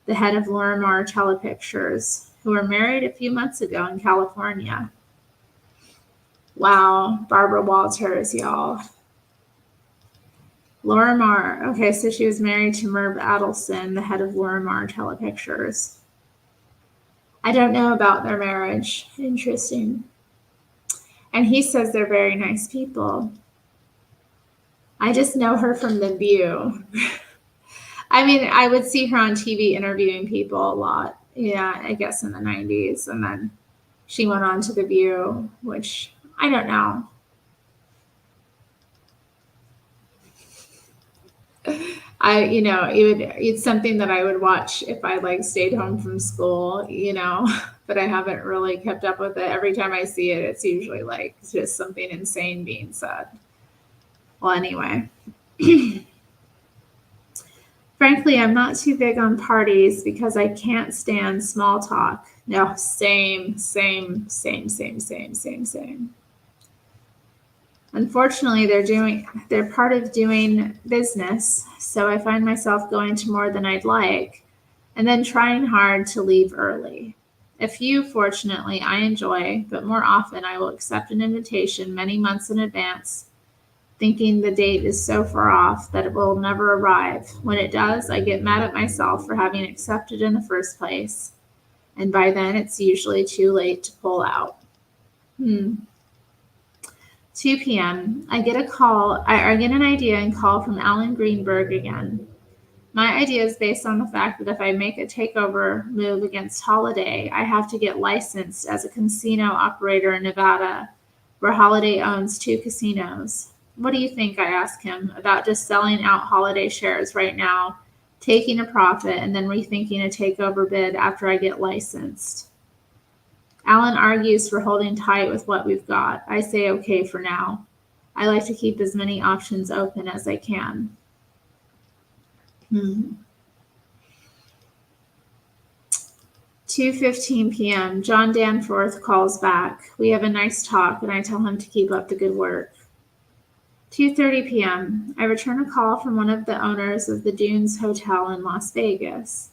the head of Lorimar Telepictures, who were married a few months ago in California. Wow, Barbara Walters, y'all. Lorimar. Okay, so she was married to Merv Adelson, the head of Lorimar Telepictures. I don't know about their marriage. Interesting. And he says they're very nice people. I just know her from The View. I mean, I would see her on TV interviewing people a lot. Yeah, I guess in the 90s. And then she went on to The View, which I don't know. It's something that I would watch if I stayed home from school, but I haven't really kept up with it. Every time I see it, it's usually just something insane being said. Well, anyway, frankly, I'm not too big on parties because I can't stand small talk. No, same. Unfortunately, they're part of doing business, so I find myself going to more than I'd like, and then trying hard to leave early. A few, fortunately, I enjoy, but more often I will accept an invitation many months in advance, thinking the date is so far off that it will never arrive. When it does, I get mad at myself for having accepted in the first place. and by then it's usually too late to pull out. 2 p.m. I get an idea and call from Alan Greenberg again. My idea is based on the fact that if I make a takeover move against Holiday, I have to get licensed as a casino operator in Nevada, where Holiday owns 2 casinos. What do you think, I ask him, about just selling out Holiday shares right now, taking a profit, and then rethinking a takeover bid after I get licensed? Alan argues for holding tight with what we've got. I say okay for now. I like to keep as many options open as I can. 2:15 p.m. John Danforth calls back. We have a nice talk, and I tell him to keep up the good work. 2:30 p.m. I return a call from one of the owners of the Dunes Hotel in Las Vegas.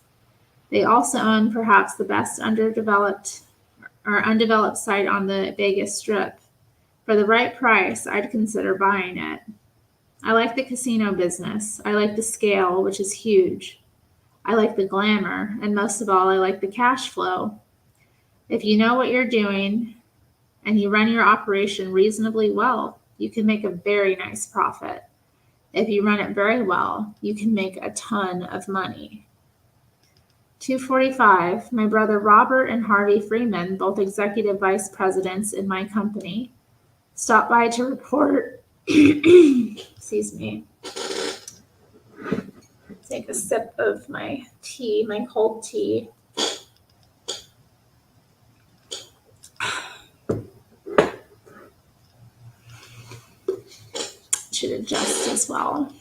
They also own perhaps the best undeveloped site on the Vegas Strip. For the right price, I'd consider buying it. I like the casino business. I like the scale, which is huge. I like the glamour, and most of all, I like the cash flow. If you know what you're doing and you run your operation reasonably well, you can make a very nice profit. If you run it very well, you can make a ton of money. 2:45, my brother Robert and Harvey Freeman, both executive vice presidents in my company, stop by to report. Excuse me. Take a sip of my tea, my cold tea. Should adjust as well.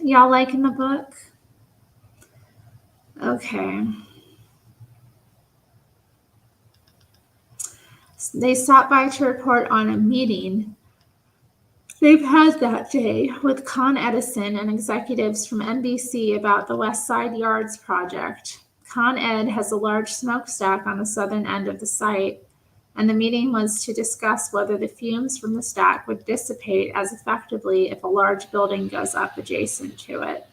Y'all liking the book? Okay. They stopped by to report on a meeting they've had that day with Con Edison and executives from NBC about the West Side Yards project. Con Ed has a large smokestack on the southern end of the site, and the meeting was to discuss whether the fumes from the stack would dissipate as effectively if a large building goes up adjacent to it.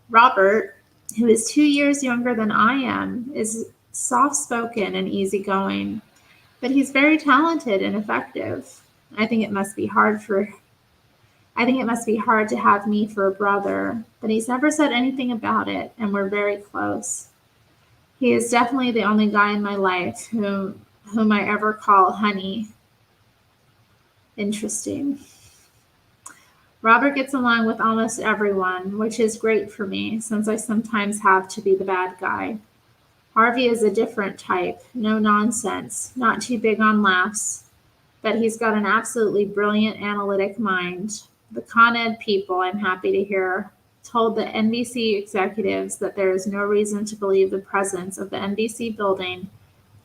Robert, who is 2 years younger than I am, is soft-spoken and easygoing, but he's very talented and effective. I think it must be hard to have me for a brother, but he's never said anything about it, and we're very close. He is definitely the only guy in my life whom I ever call honey. Interesting. Robert gets along with almost everyone, which is great for me, since I sometimes have to be the bad guy. Harvey is a different type, no nonsense, not too big on laughs, but he's got an absolutely brilliant analytic mind. The Con Ed people, I'm happy to hear, told the NBC executives that there is no reason to believe the presence of the NBC building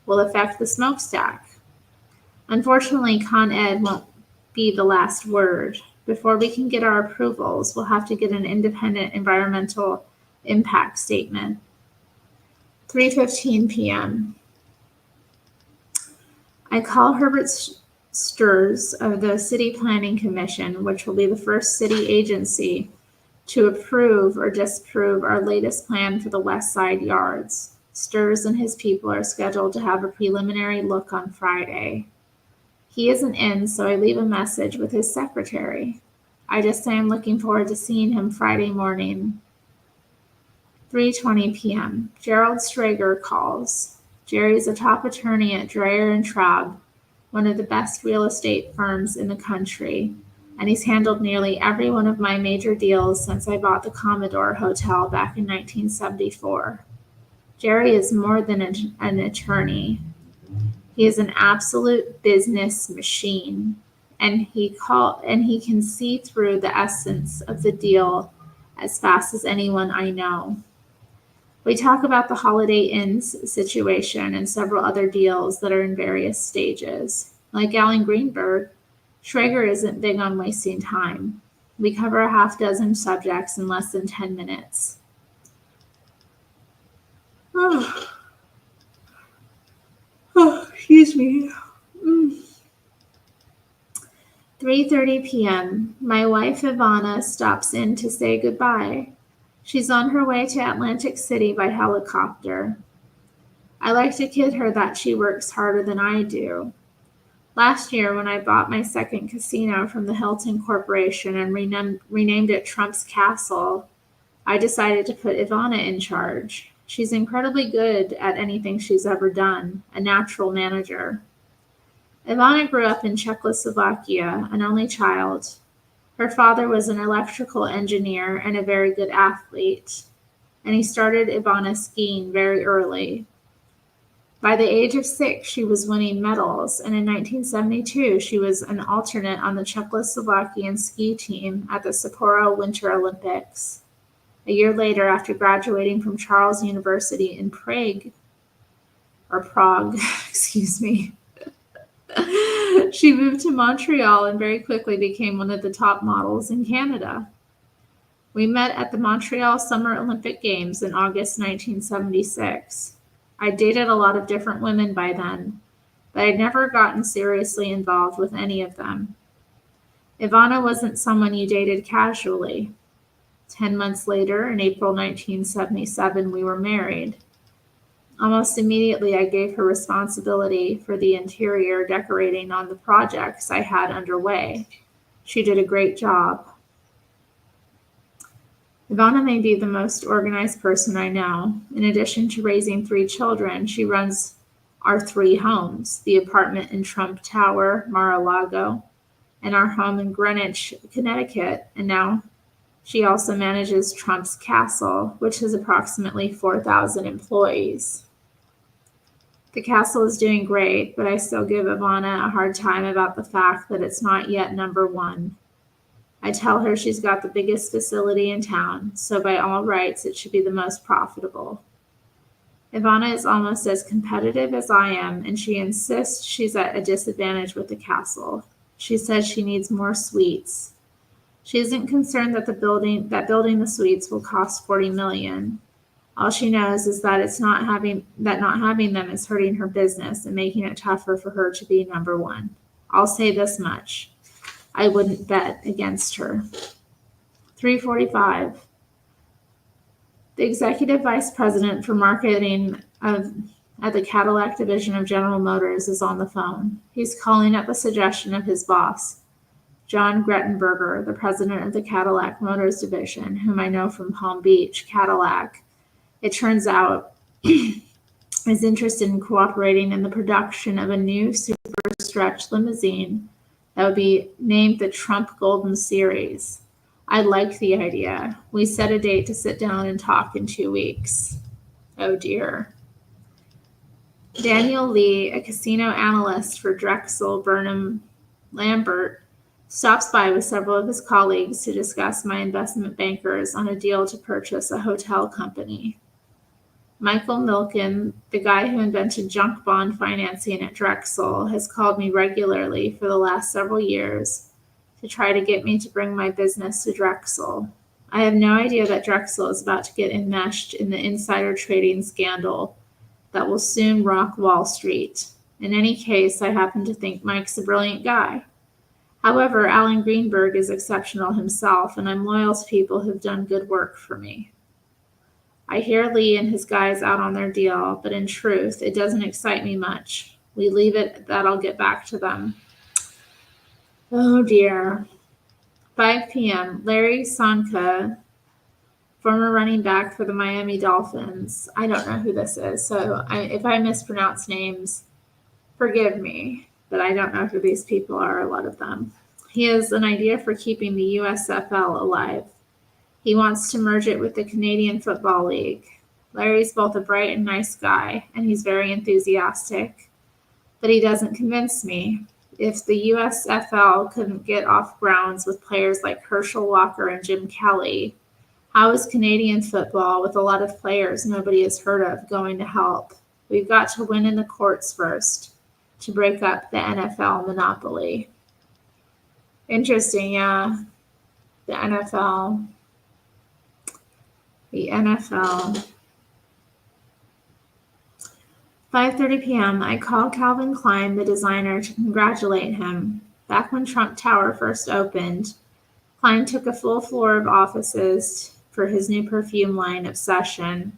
will affect the smokestack. Unfortunately, Con Ed won't be the last word. Before we can get our approvals, we'll have to get an independent environmental impact statement. 3:15 p.m. I call Herbert Sturz of the City Planning Commission, which will be the first city agency to approve or disapprove our latest plan for the West Side Yards. Sturz and his people are scheduled to have a preliminary look on Friday. He isn't in, so I leave a message with his secretary. I just say I'm looking forward to seeing him Friday morning. 3:20 p.m. Gerald Strager calls. Jerry is a top attorney at Dreyer and Traub, one of the best real estate firms in the country, and he's handled nearly every one of my major deals since I bought the Commodore Hotel back in 1974. Jerry is more than an attorney. He is an absolute business machine, and he can see through the essence of the deal as fast as anyone I know. We talk about the Holiday Inn's situation and several other deals that are in various stages. Like Alan Greenberg, Schrager isn't big on wasting time. We cover a half dozen subjects in less than 10 minutes. Excuse me. 3:30 p.m. My wife Ivana stops in to say goodbye. She's on her way to Atlantic City by helicopter. I like to kid her that she works harder than I do. Last year, when I bought my second casino from the Hilton Corporation and renamed it Trump's Castle, I decided to put Ivana in charge. She's incredibly good at anything she's ever done, a natural manager. Ivana grew up in Czechoslovakia, an only child. Her father was an electrical engineer and a very good athlete, and he started Ivana skiing very early. By the age of 6, she was winning medals, and in 1972, she was an alternate on the Czechoslovakian ski team at the Sapporo Winter Olympics. A year later, after graduating from Charles University in Prague, excuse me, she moved to Montreal and very quickly became one of the top models in Canada. We met at the Montreal Summer Olympic Games in August 1976. I dated a lot of different women by then, but I'd never gotten seriously involved with any of them. Ivana wasn't someone you dated casually. 10 months later, in April 1977, we were married. Almost immediately, I gave her responsibility for the interior decorating on the projects I had underway. She did a great job. Ivana may be the most organized person I know. In addition to raising 3 children, she runs our 3 homes, the apartment in Trump Tower, Mar-a-Lago, and our home in Greenwich, Connecticut, and now she also manages Trump's Castle, which has approximately 4,000 employees. The castle is doing great, but I still give Ivana a hard time about the fact that it's not yet number 1. I tell her she's got the biggest facility in town, so by all rights, it should be the most profitable. Ivana is almost as competitive as I am, and she insists she's at a disadvantage with the castle. She says she needs more suites. She isn't concerned that building the suites will cost $40 million. All she knows is that not having them is hurting her business and making it tougher for her to be number 1. I'll say this much. I wouldn't bet against her. 3:45. The executive vice president for marketing at the Cadillac division of General Motors is on the phone. He's calling at the suggestion of his boss, John Grettenberger, the president of the Cadillac Motors division, whom I know from Palm Beach, Cadillac. It turns out is interested in cooperating in the production of a new super stretch limousine that would be named the Trump Golden Series. I like the idea. We set a date to sit down and talk in 2 weeks. Oh dear. Daniel Lee, a casino analyst for Drexel Burnham Lambert, stops by with several of his colleagues to discuss my investment bankers on a deal to purchase a hotel company. Michael Milken, the guy who invented junk bond financing at Drexel, has called me regularly for the last several years to try to get me to bring my business to Drexel. I have no idea that Drexel is about to get enmeshed in the insider trading scandal that will soon rock Wall Street. In any case, I happen to think Mike's a brilliant guy. However, Alan Greenberg is exceptional himself, and I'm loyal to people who've done good work for me. I hear Lee and his guys out on their deal, but in truth, it doesn't excite me much. We leave it that I'll get back to them. Oh dear. 5 p.m. Larry Sonka, former running back for the Miami Dolphins. I don't know who this is, so if I mispronounce names, forgive me, but I don't know who these people are, a lot of them. He has an idea for keeping the USFL alive. He wants to merge it with the Canadian Football League. Larry's both a bright and nice guy, and he's very enthusiastic. But he doesn't convince me. If the USFL couldn't get off grounds with players like Herschel Walker and Jim Kelly, how is Canadian football, with a lot of players nobody has heard of, going to help? We've got to win in the courts first to break up the NFL monopoly. Interesting, yeah. The NFL. The NFL. 5:30 p.m. I call Calvin Klein, the designer, to congratulate him. Back when Trump Tower first opened, Klein took a full floor of offices for his new perfume line, Obsession.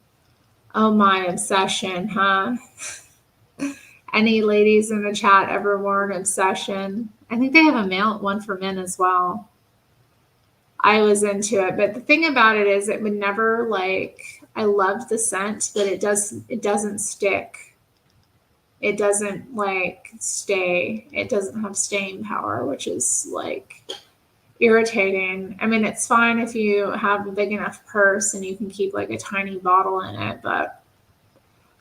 Oh my, Obsession, huh? Any ladies in the chat ever worn Obsession? I think they have a male one for men as well. I was into it, but the thing about it is it would never I loved the scent, but it doesn't stick. It doesn't stay. It doesn't have staying power, which is irritating. I mean, it's fine if you have a big enough purse and you can keep a tiny bottle in it, but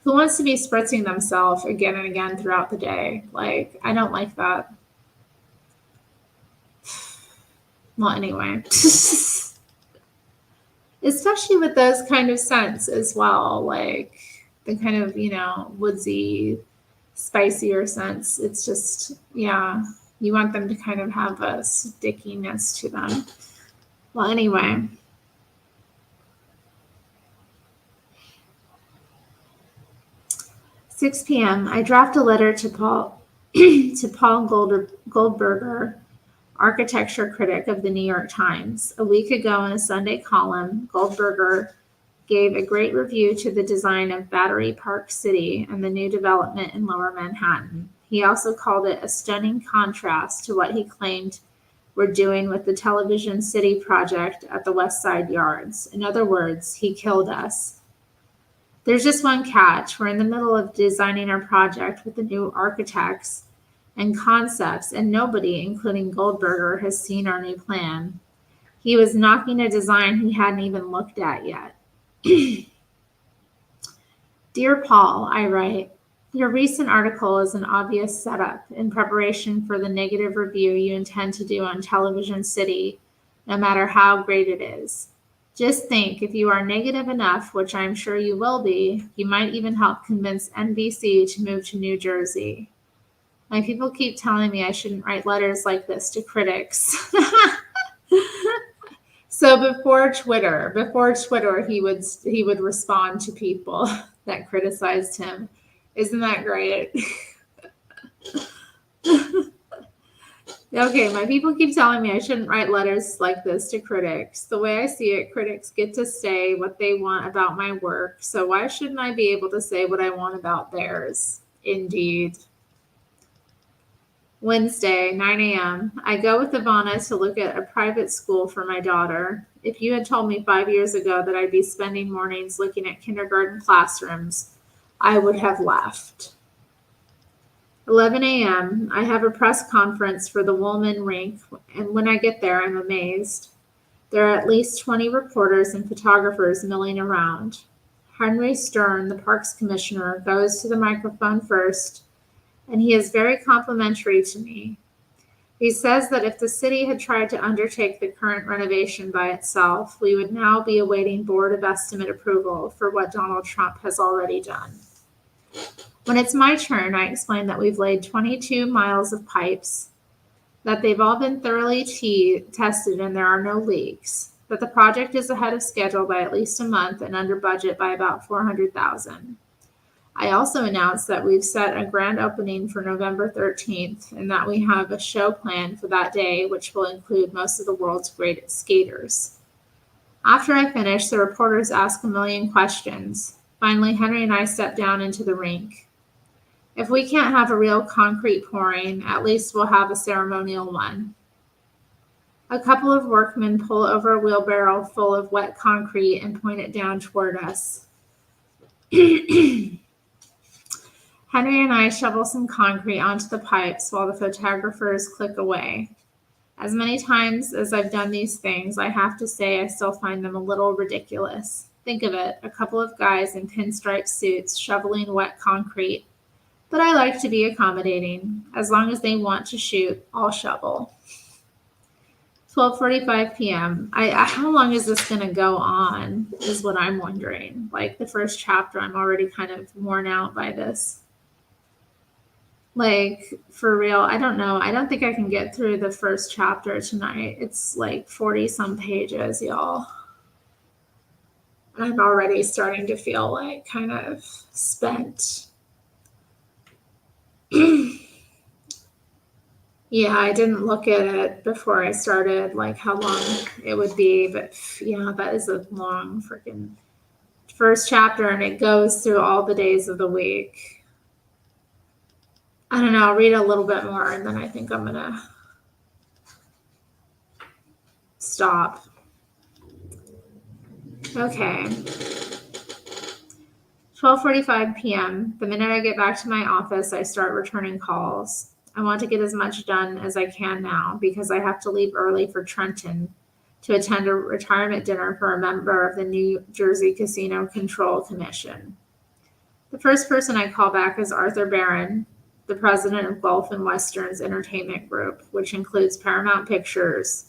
who wants to be spritzing themselves again and again throughout the day? I don't like that. Well, anyway, especially with those kind of scents as well, the kind of, woodsy, spicier scents. It's just, yeah, you want them to kind of have a stickiness to them. Well, anyway. "6 p.m. I draft a letter to Paul Goldberger, architecture critic of the New York Times. A week ago in a Sunday column, Goldberger gave a great review to the design of Battery Park City and the new development in Lower Manhattan. He also called it a stunning contrast to what he claimed we're doing with the Television City project at the West Side Yards. In other words, he killed us. There's just one catch. We're in the middle of designing our project with the new architects and concepts, and nobody, including Goldberger, has seen our new plan. He was knocking a design he hadn't even looked at yet. Dear Paul, I write, your recent article is an obvious setup in preparation for the negative review you intend to do on Television City, no matter how great it is. Just think, if you are negative enough, which I'm sure you will be, you might even help convince NBC to move to New Jersey. My people keep telling me I shouldn't write letters like this to critics." So before Twitter, he would respond to people that criticized him. Isn't that great? Okay, my people keep telling me I shouldn't write letters like this to critics. The way I see it, critics get to say what they want about my work, so why shouldn't I be able to say what I want about theirs? Indeed. Wednesday, 9 a.m. I go with Ivana to look at a private school for my daughter. If you had told me 5 years ago that I'd be spending mornings looking at kindergarten classrooms, I would have left. 11 a.m. I have a press conference for the Woolman rink, and when I get there, I'm amazed. There are at least 20 reporters and photographers milling around. Henry Stern, the parks commissioner, goes to the microphone first, and he is very complimentary to me. He says that if the city had tried to undertake the current renovation by itself, we would now be awaiting Board of Estimate approval for what Donald Trump has already done. When it's my turn, I explain that we've laid 22 miles of pipes, that they've all been thoroughly tested and there are no leaks, that the project is ahead of schedule by at least a month and under budget by about $400,000. I also announced that we've set a grand opening for November 13th and that we have a show planned for that day, which will include most of the world's greatest skaters. After I finish, the reporters ask a million questions. Finally, Henry and I step down into the rink. If we can't have a real concrete pouring, at least we'll have a ceremonial one. A couple of workmen pull over a wheelbarrow full of wet concrete and point it down toward us. Henry and I shovel some concrete onto the pipes while the photographers click away. As many times as I've done these things, I have to say I still find them a little ridiculous. Think of it, a couple of guys in pinstripe suits shoveling wet concrete. But I like to be accommodating. As long as they want to shoot, I'll shovel. 12:45 p.m. How long is this going to go on is what I'm wondering. The first chapter, I'm already kind of worn out by this. For real, I don't know. I don't think I can get through the first chapter tonight. It's 40 some pages, y'all. I'm already starting to feel kind of spent. Yeah, I didn't look at it before I started, like how long it would be, but yeah, that is a long freaking first chapter, and it goes through all the days of the week. I don't know, I'll read a little bit more and then I think I'm gonna stop. Okay. 12:45 p.m. The minute I get back to my office, I start returning calls. I want to get as much done as I can now because I have to leave early for Trenton to attend a retirement dinner for a member of the New Jersey Casino Control Commission. The first person I call back is Arthur Barron, the president of Gulf and Western's Entertainment Group, which includes Paramount Pictures.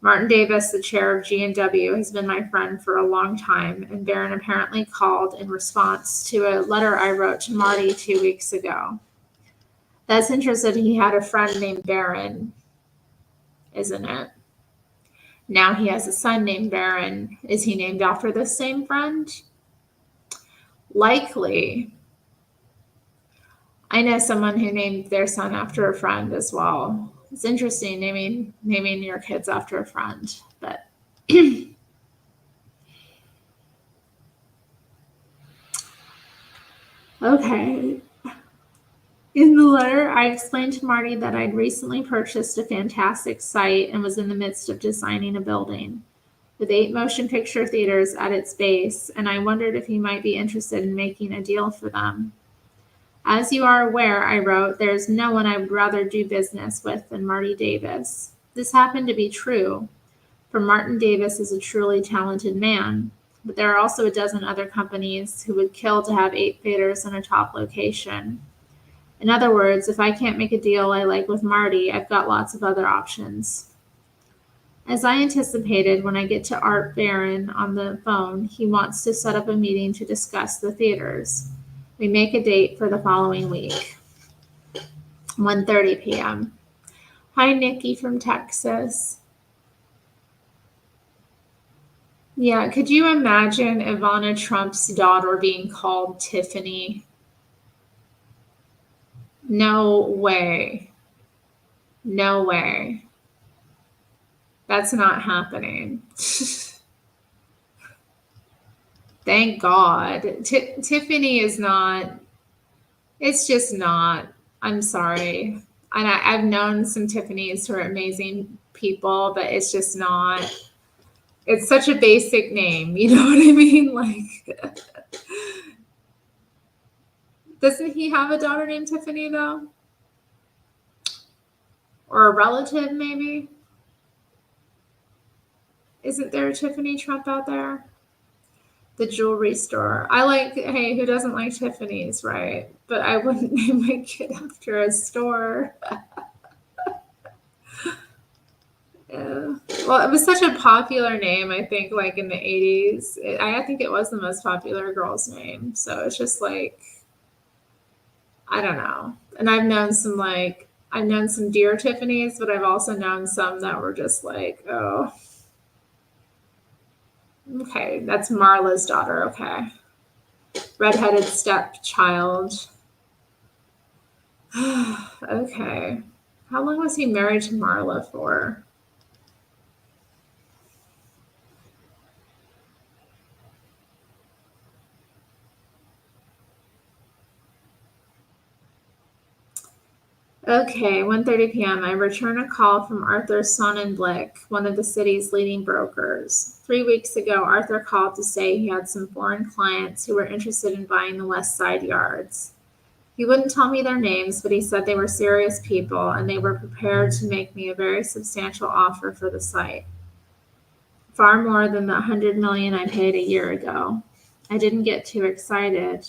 Martin Davis, the chair of G&W, has been my friend for a long time, and Barron apparently called in response to a letter I wrote to Marty 2 weeks ago. That's interesting. He had a friend named Barron, isn't it? Now he has a son named Barron. Is he named after the same friend? Likely. I know someone who named their son after a friend as well. It's interesting naming your kids after a friend, but okay. In the letter, I explained to Marty that I'd recently purchased a fantastic site and was in the midst of designing a building with 8 motion picture theaters at its base, and I wondered if he might be interested in making a deal for them. As you are aware, I wrote, there's no one I would rather do business with than Marty Davis. This happened to be true, for Martin Davis is a truly talented man, but there are also a dozen other companies who would kill to have 8 theaters in a top location. In other words, if I can't make a deal I like with Marty, I've got lots of other options. As I anticipated, when I get to Art Barron on the phone, he wants to set up a meeting to discuss the theaters. We make a date for the following week, 1:30 p.m. Hi, Nikki from Texas. Yeah, could you imagine Ivana Trump's daughter being called Tiffany? No way. No way. That's not happening. Thank God. Tiffany is not, it's just not. I'm sorry. And I've known some Tiffany's who are amazing people, but it's just not. It's such a basic name. You know what I mean? Like, doesn't he have a daughter named Tiffany, though? Or a relative, maybe? Isn't there a Tiffany Trump out there? The jewelry store. I like, hey, who doesn't like Tiffany's, right? But I wouldn't name my kid after a store. Yeah. Well, it was such a popular name, I think, like in the 80s. I think it was the most popular girl's name. So it's just like, I don't know. And I've known some dear Tiffany's, but I've also known some that were just like, oh, okay, that's Marla's daughter. Okay. Redheaded stepchild. Okay. How long was he married to Marla for? Okay, 1:30 p.m. I return a call from Arthur Sonnenblick, one of the city's leading brokers. 3 weeks ago, Arthur called to say he had some foreign clients who were interested in buying the West Side yards. He wouldn't tell me their names, but he said they were serious people and they were prepared to make me a very substantial offer for the site. Far more than the $100 million I paid a year ago. I didn't get too excited.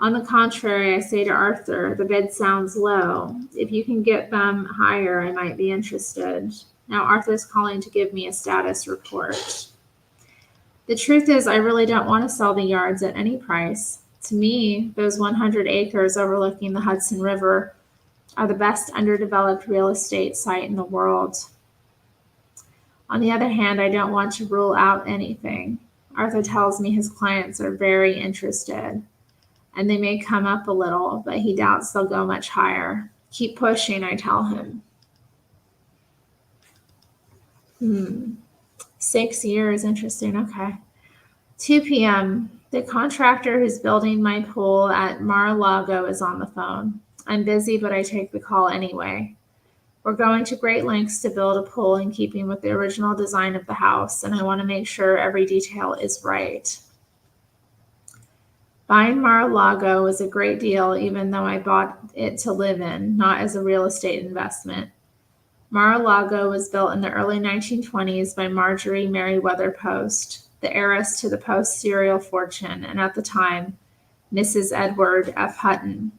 On the contrary, I say to Arthur, the bid sounds low. If you can get them higher, I might be interested. Now Arthur's calling to give me a status report. The truth is, I really don't want to sell the yards at any price. To me, those 100 acres overlooking the Hudson River are the best underdeveloped real estate site in the world. On the other hand, I don't want to rule out anything. Arthur tells me his clients are very interested, and they may come up a little, but he doubts they'll go much higher. Keep pushing, I tell him. 6 years, interesting, okay. 2 p.m. The contractor who's building my pool at Mar-a-Lago is on the phone. I'm busy, but I take the call anyway. We're going to great lengths to build a pool in keeping with the original design of the house, and I want to make sure every detail is right. Buying Mar-a-Lago was a great deal, even though I bought it to live in, not as a real estate investment. Mar-a-Lago was built in the early 1920s by Marjorie Merriweather Post, the heiress to the Post cereal fortune, and at the time, Mrs. Edward F. Hutton.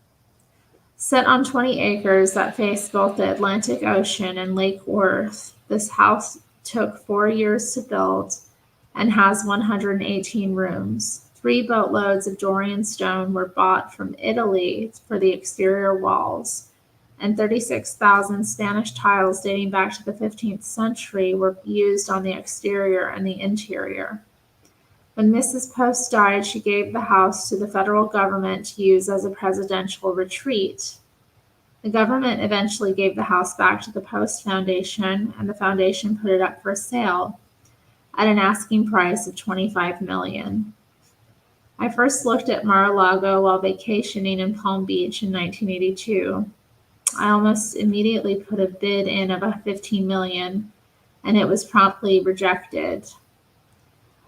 Set on 20 acres that face both the Atlantic Ocean and Lake Worth, this house took 4 years to build and has 118 rooms. 3 boatloads of Dorian stone were bought from Italy for the exterior walls, and 36,000 Spanish tiles dating back to the 15th century were used on the exterior and the interior. When Mrs. Post died, she gave the house to the federal government to use as a presidential retreat. The government eventually gave the house back to the Post Foundation, and the foundation put it up for sale at an asking price of $25 million. I first looked at Mar-a-Lago while vacationing in Palm Beach in 1982. I almost immediately put a bid in of $15 million, and it was promptly rejected.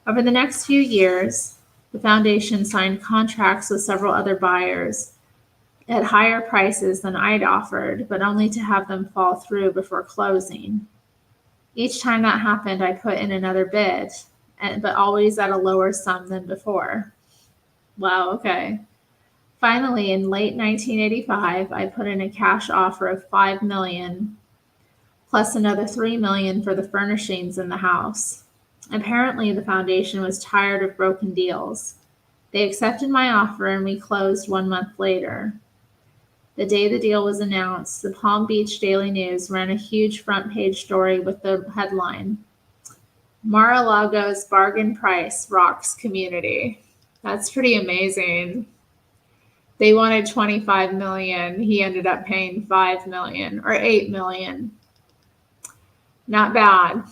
Over the next few years, the foundation signed contracts with several other buyers at higher prices than I'd offered, but only to have them fall through before closing. Each time that happened, I put in another bid, but always at a lower sum than before. Wow, okay. Finally, in late 1985, I put in a cash offer of $5 million, plus another $3 million for the furnishings in the house. Apparently, the foundation was tired of broken deals. They accepted my offer, and we closed 1 month later. The day the deal was announced, the Palm Beach Daily News ran a huge front-page story with the headline, "Mar-a-Lago's bargain price rocks community." That's pretty amazing. They wanted $25 million. He ended up paying $5 million or $8 million. Not bad.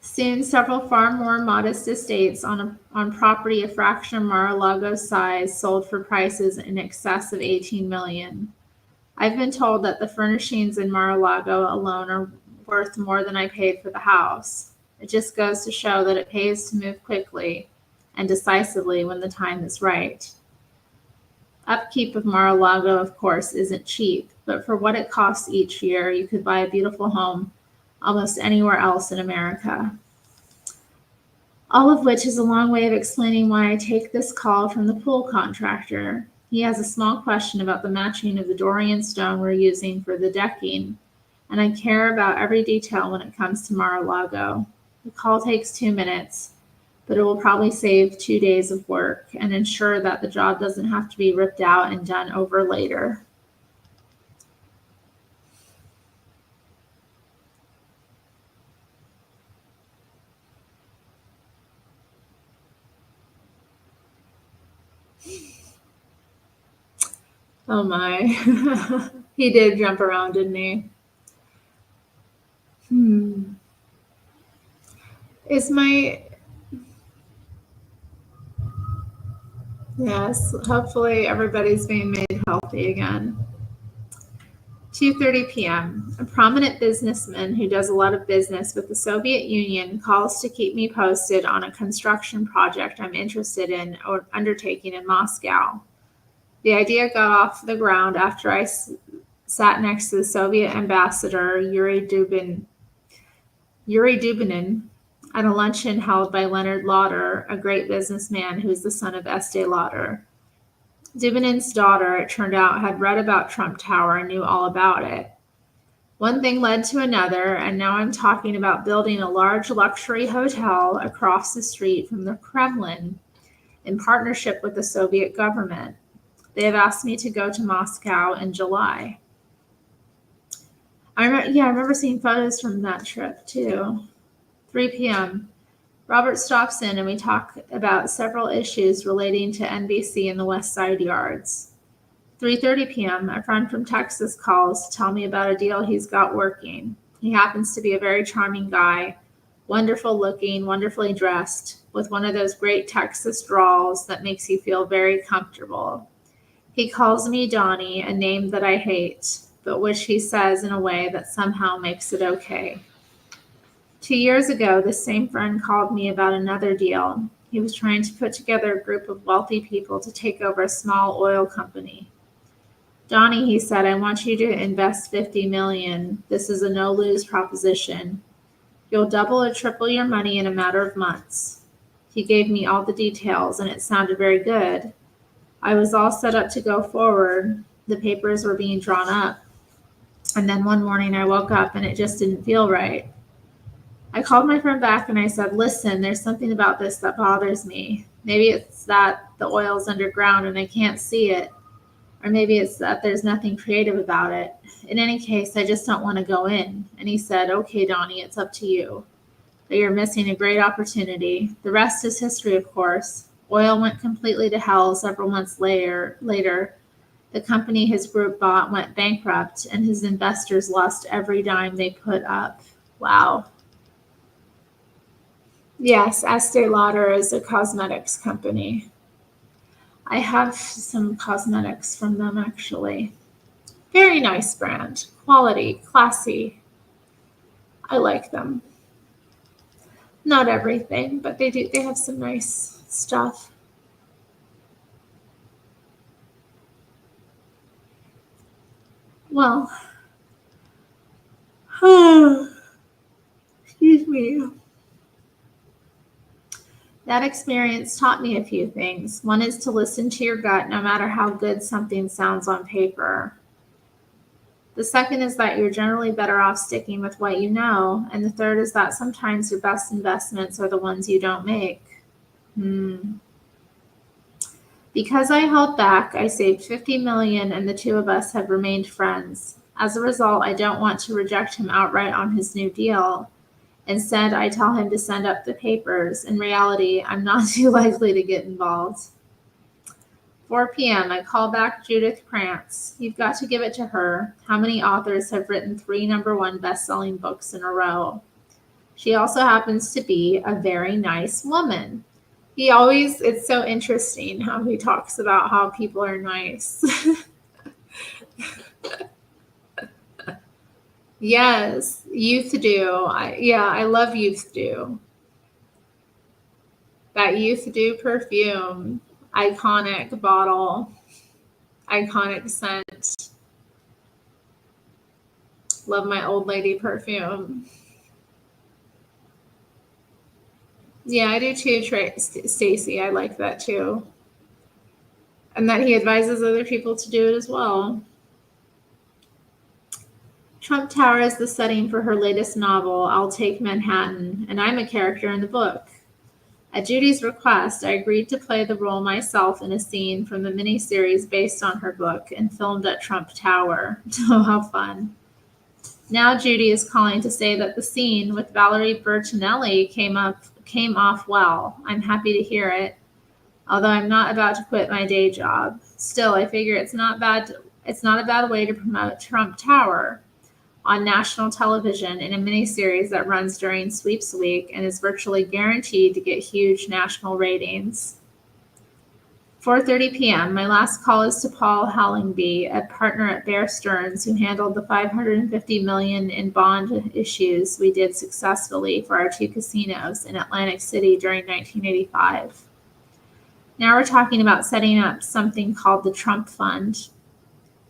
Soon, several far more modest estates on property a fraction of Mar-a-Lago's size sold for prices in excess of $18 million. I've been told that the furnishings in Mar-a-Lago alone are worth more than I paid for the house. It just goes to show that it pays to move quickly and decisively when the time is right. Upkeep of Mar-a-Lago, of course, isn't cheap, but for what it costs each year, you could buy a beautiful home almost anywhere else in America. All of which is a long way of explaining why I take this call from the pool contractor. He has a small question about the matching of the Dorian stone we're using for the decking, and I care about every detail when it comes to Mar-a-Lago. The call takes 2 minutes, but it will probably save 2 days of work and ensure that the job doesn't have to be ripped out and done over later. Oh my. He did jump around, didn't he? Yes, hopefully everybody's being made healthy again. 2:30 p.m. A prominent businessman who does a lot of business with the Soviet Union calls to keep me posted on a construction project I'm interested in or undertaking in Moscow. The idea got off the ground after I sat next to the Soviet ambassador, Yuri Dubinin, at a luncheon held by Leonard Lauder, a great businessman who is the son of Estee Lauder. Dubinin's daughter, it turned out, had read about Trump Tower and knew all about it. One thing led to another, and now I'm talking about building a large luxury hotel across the street from the Kremlin in partnership with the Soviet government. They have asked me to go to Moscow in July. I remember seeing photos from that trip too. 3 p.m. Robert stops in and we talk about several issues relating to NBC and the West Side Yards. 3:30 p.m., a friend from Texas calls to tell me about a deal he's got working. He happens to be a very charming guy, wonderful looking, wonderfully dressed, with one of those great Texas drawls that makes you feel very comfortable. He calls me Donnie, a name that I hate, but which he says in a way that somehow makes it okay. 2 years ago, this same friend called me about another deal. He was trying to put together a group of wealthy people to take over a small oil company. Donnie, he said, I want you to invest $50 million. This is a no-lose proposition. You'll double or triple your money in a matter of months. He gave me all the details, and it sounded very good. I was all set up to go forward. The papers were being drawn up. And then one morning I woke up, and it just didn't feel right. I called my friend back, and I said, listen, there's something about this that bothers me. Maybe it's that the oil's underground and I can't see it. Or maybe it's that there's nothing creative about it. In any case, I just don't want to go in. And he said, okay, Donnie, it's up to you. But you're missing a great opportunity. The rest is history, of course. Oil went completely to hell several months later. The company his group bought went bankrupt, and his investors lost every dime they put up. Wow. Yes, Estee Lauder is a cosmetics company. I have some cosmetics from them, actually. Very nice brand. Quality, classy. I like them. Not everything, but they have some nice stuff. Well, excuse me. That experience taught me a few things. One is to listen to your gut no matter how good something sounds on paper. The second is that you're generally better off sticking with what you know. And the third is that sometimes your best investments are the ones you don't make. Because I held back, I saved $50 million, and the two of us have remained friends. As a result, I don't want to reject him outright on his new deal. Instead, I tell him to send up the papers. In reality, I'm not too likely to get involved. 4 p.m., I call back Judith Krantz. You've got to give it to her. How many authors have written 3 number-1 best-selling books in a row? She also happens to be a very nice woman. It's so interesting how he talks about how people are nice. Yes, Youth Dew. I love Youth Dew. That Youth Dew perfume, iconic bottle, iconic scent. Love my old lady perfume. Yeah, I do too, Stacy. I like that too. And that he advises other people to do it as well. Trump Tower is the setting for her latest novel, I'll Take Manhattan, and I'm a character in the book. At Judy's request, I agreed to play the role myself in a scene from the miniseries based on her book and filmed at Trump Tower. Oh, how fun. Now Judy is calling to say that the scene with Valerie Bertinelli came off well. I'm happy to hear it, although I'm not about to quit my day job. Still, I figure it's not a bad way to promote Trump Tower on national television in a miniseries that runs during sweeps week and is virtually guaranteed to get huge national ratings. 4:30 p.m. My last call is to Paul Hallingby, a partner at Bear Stearns, who handled the $550 million in bond issues we did successfully for our 2 casinos in Atlantic City during 1985. Now we're talking about setting up something called the Trump Fund,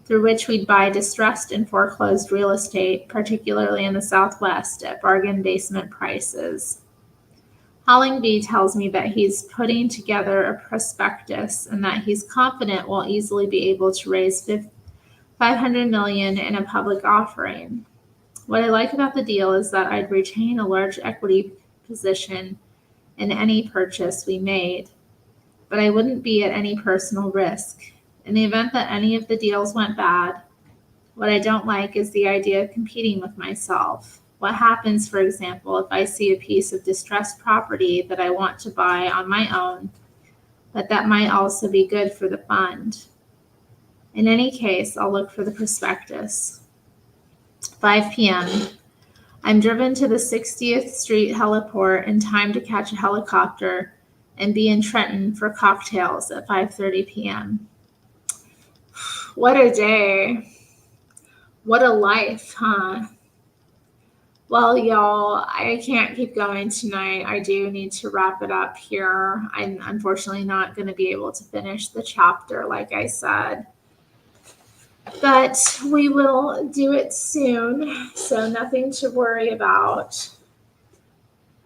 through which we'd buy distressed and foreclosed real estate, particularly in the Southwest, at bargain basement prices. Hallingby tells me that he's putting together a prospectus and that he's confident we'll easily be able to raise $500 million in a public offering. What I like about the deal is that I'd retain a large equity position in any purchase we made, but I wouldn't be at any personal risk. In the event that any of the deals went bad, what I don't like is the idea of competing with myself. What happens, for example, if I see a piece of distressed property that I want to buy on my own, but that might also be good for the fund? In any case, I'll look for the prospectus. 5 p.m. I'm driven to the 60th Street heliport in time to catch a helicopter and be in Trenton for cocktails at 5:30 p.m. What a day. What a life, huh? Well, y'all, I can't keep going tonight. I do need to wrap it up here. I'm unfortunately not going to be able to finish the chapter, like I said. But we will do it soon, so nothing to worry about.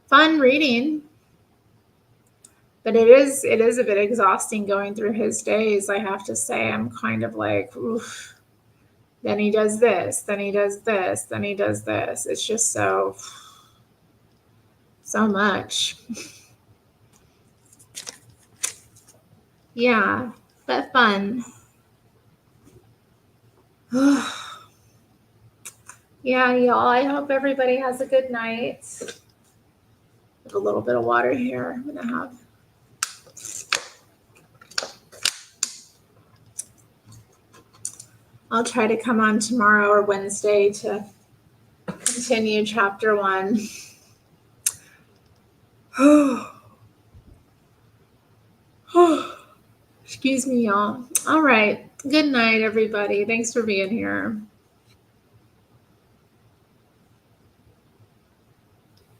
Fun reading. But it is a bit exhausting going through his days, I have to say. I'm kind of like, oof. Then he does this, then he does this, then he does this. It's just so much. Yeah, but fun. Yeah, y'all, I hope everybody has a good night. Have a little bit of water here. I'm going to have. I'll try to come on tomorrow or Wednesday to continue chapter 1. Excuse me, y'all. All right. Good night, everybody. Thanks for being here.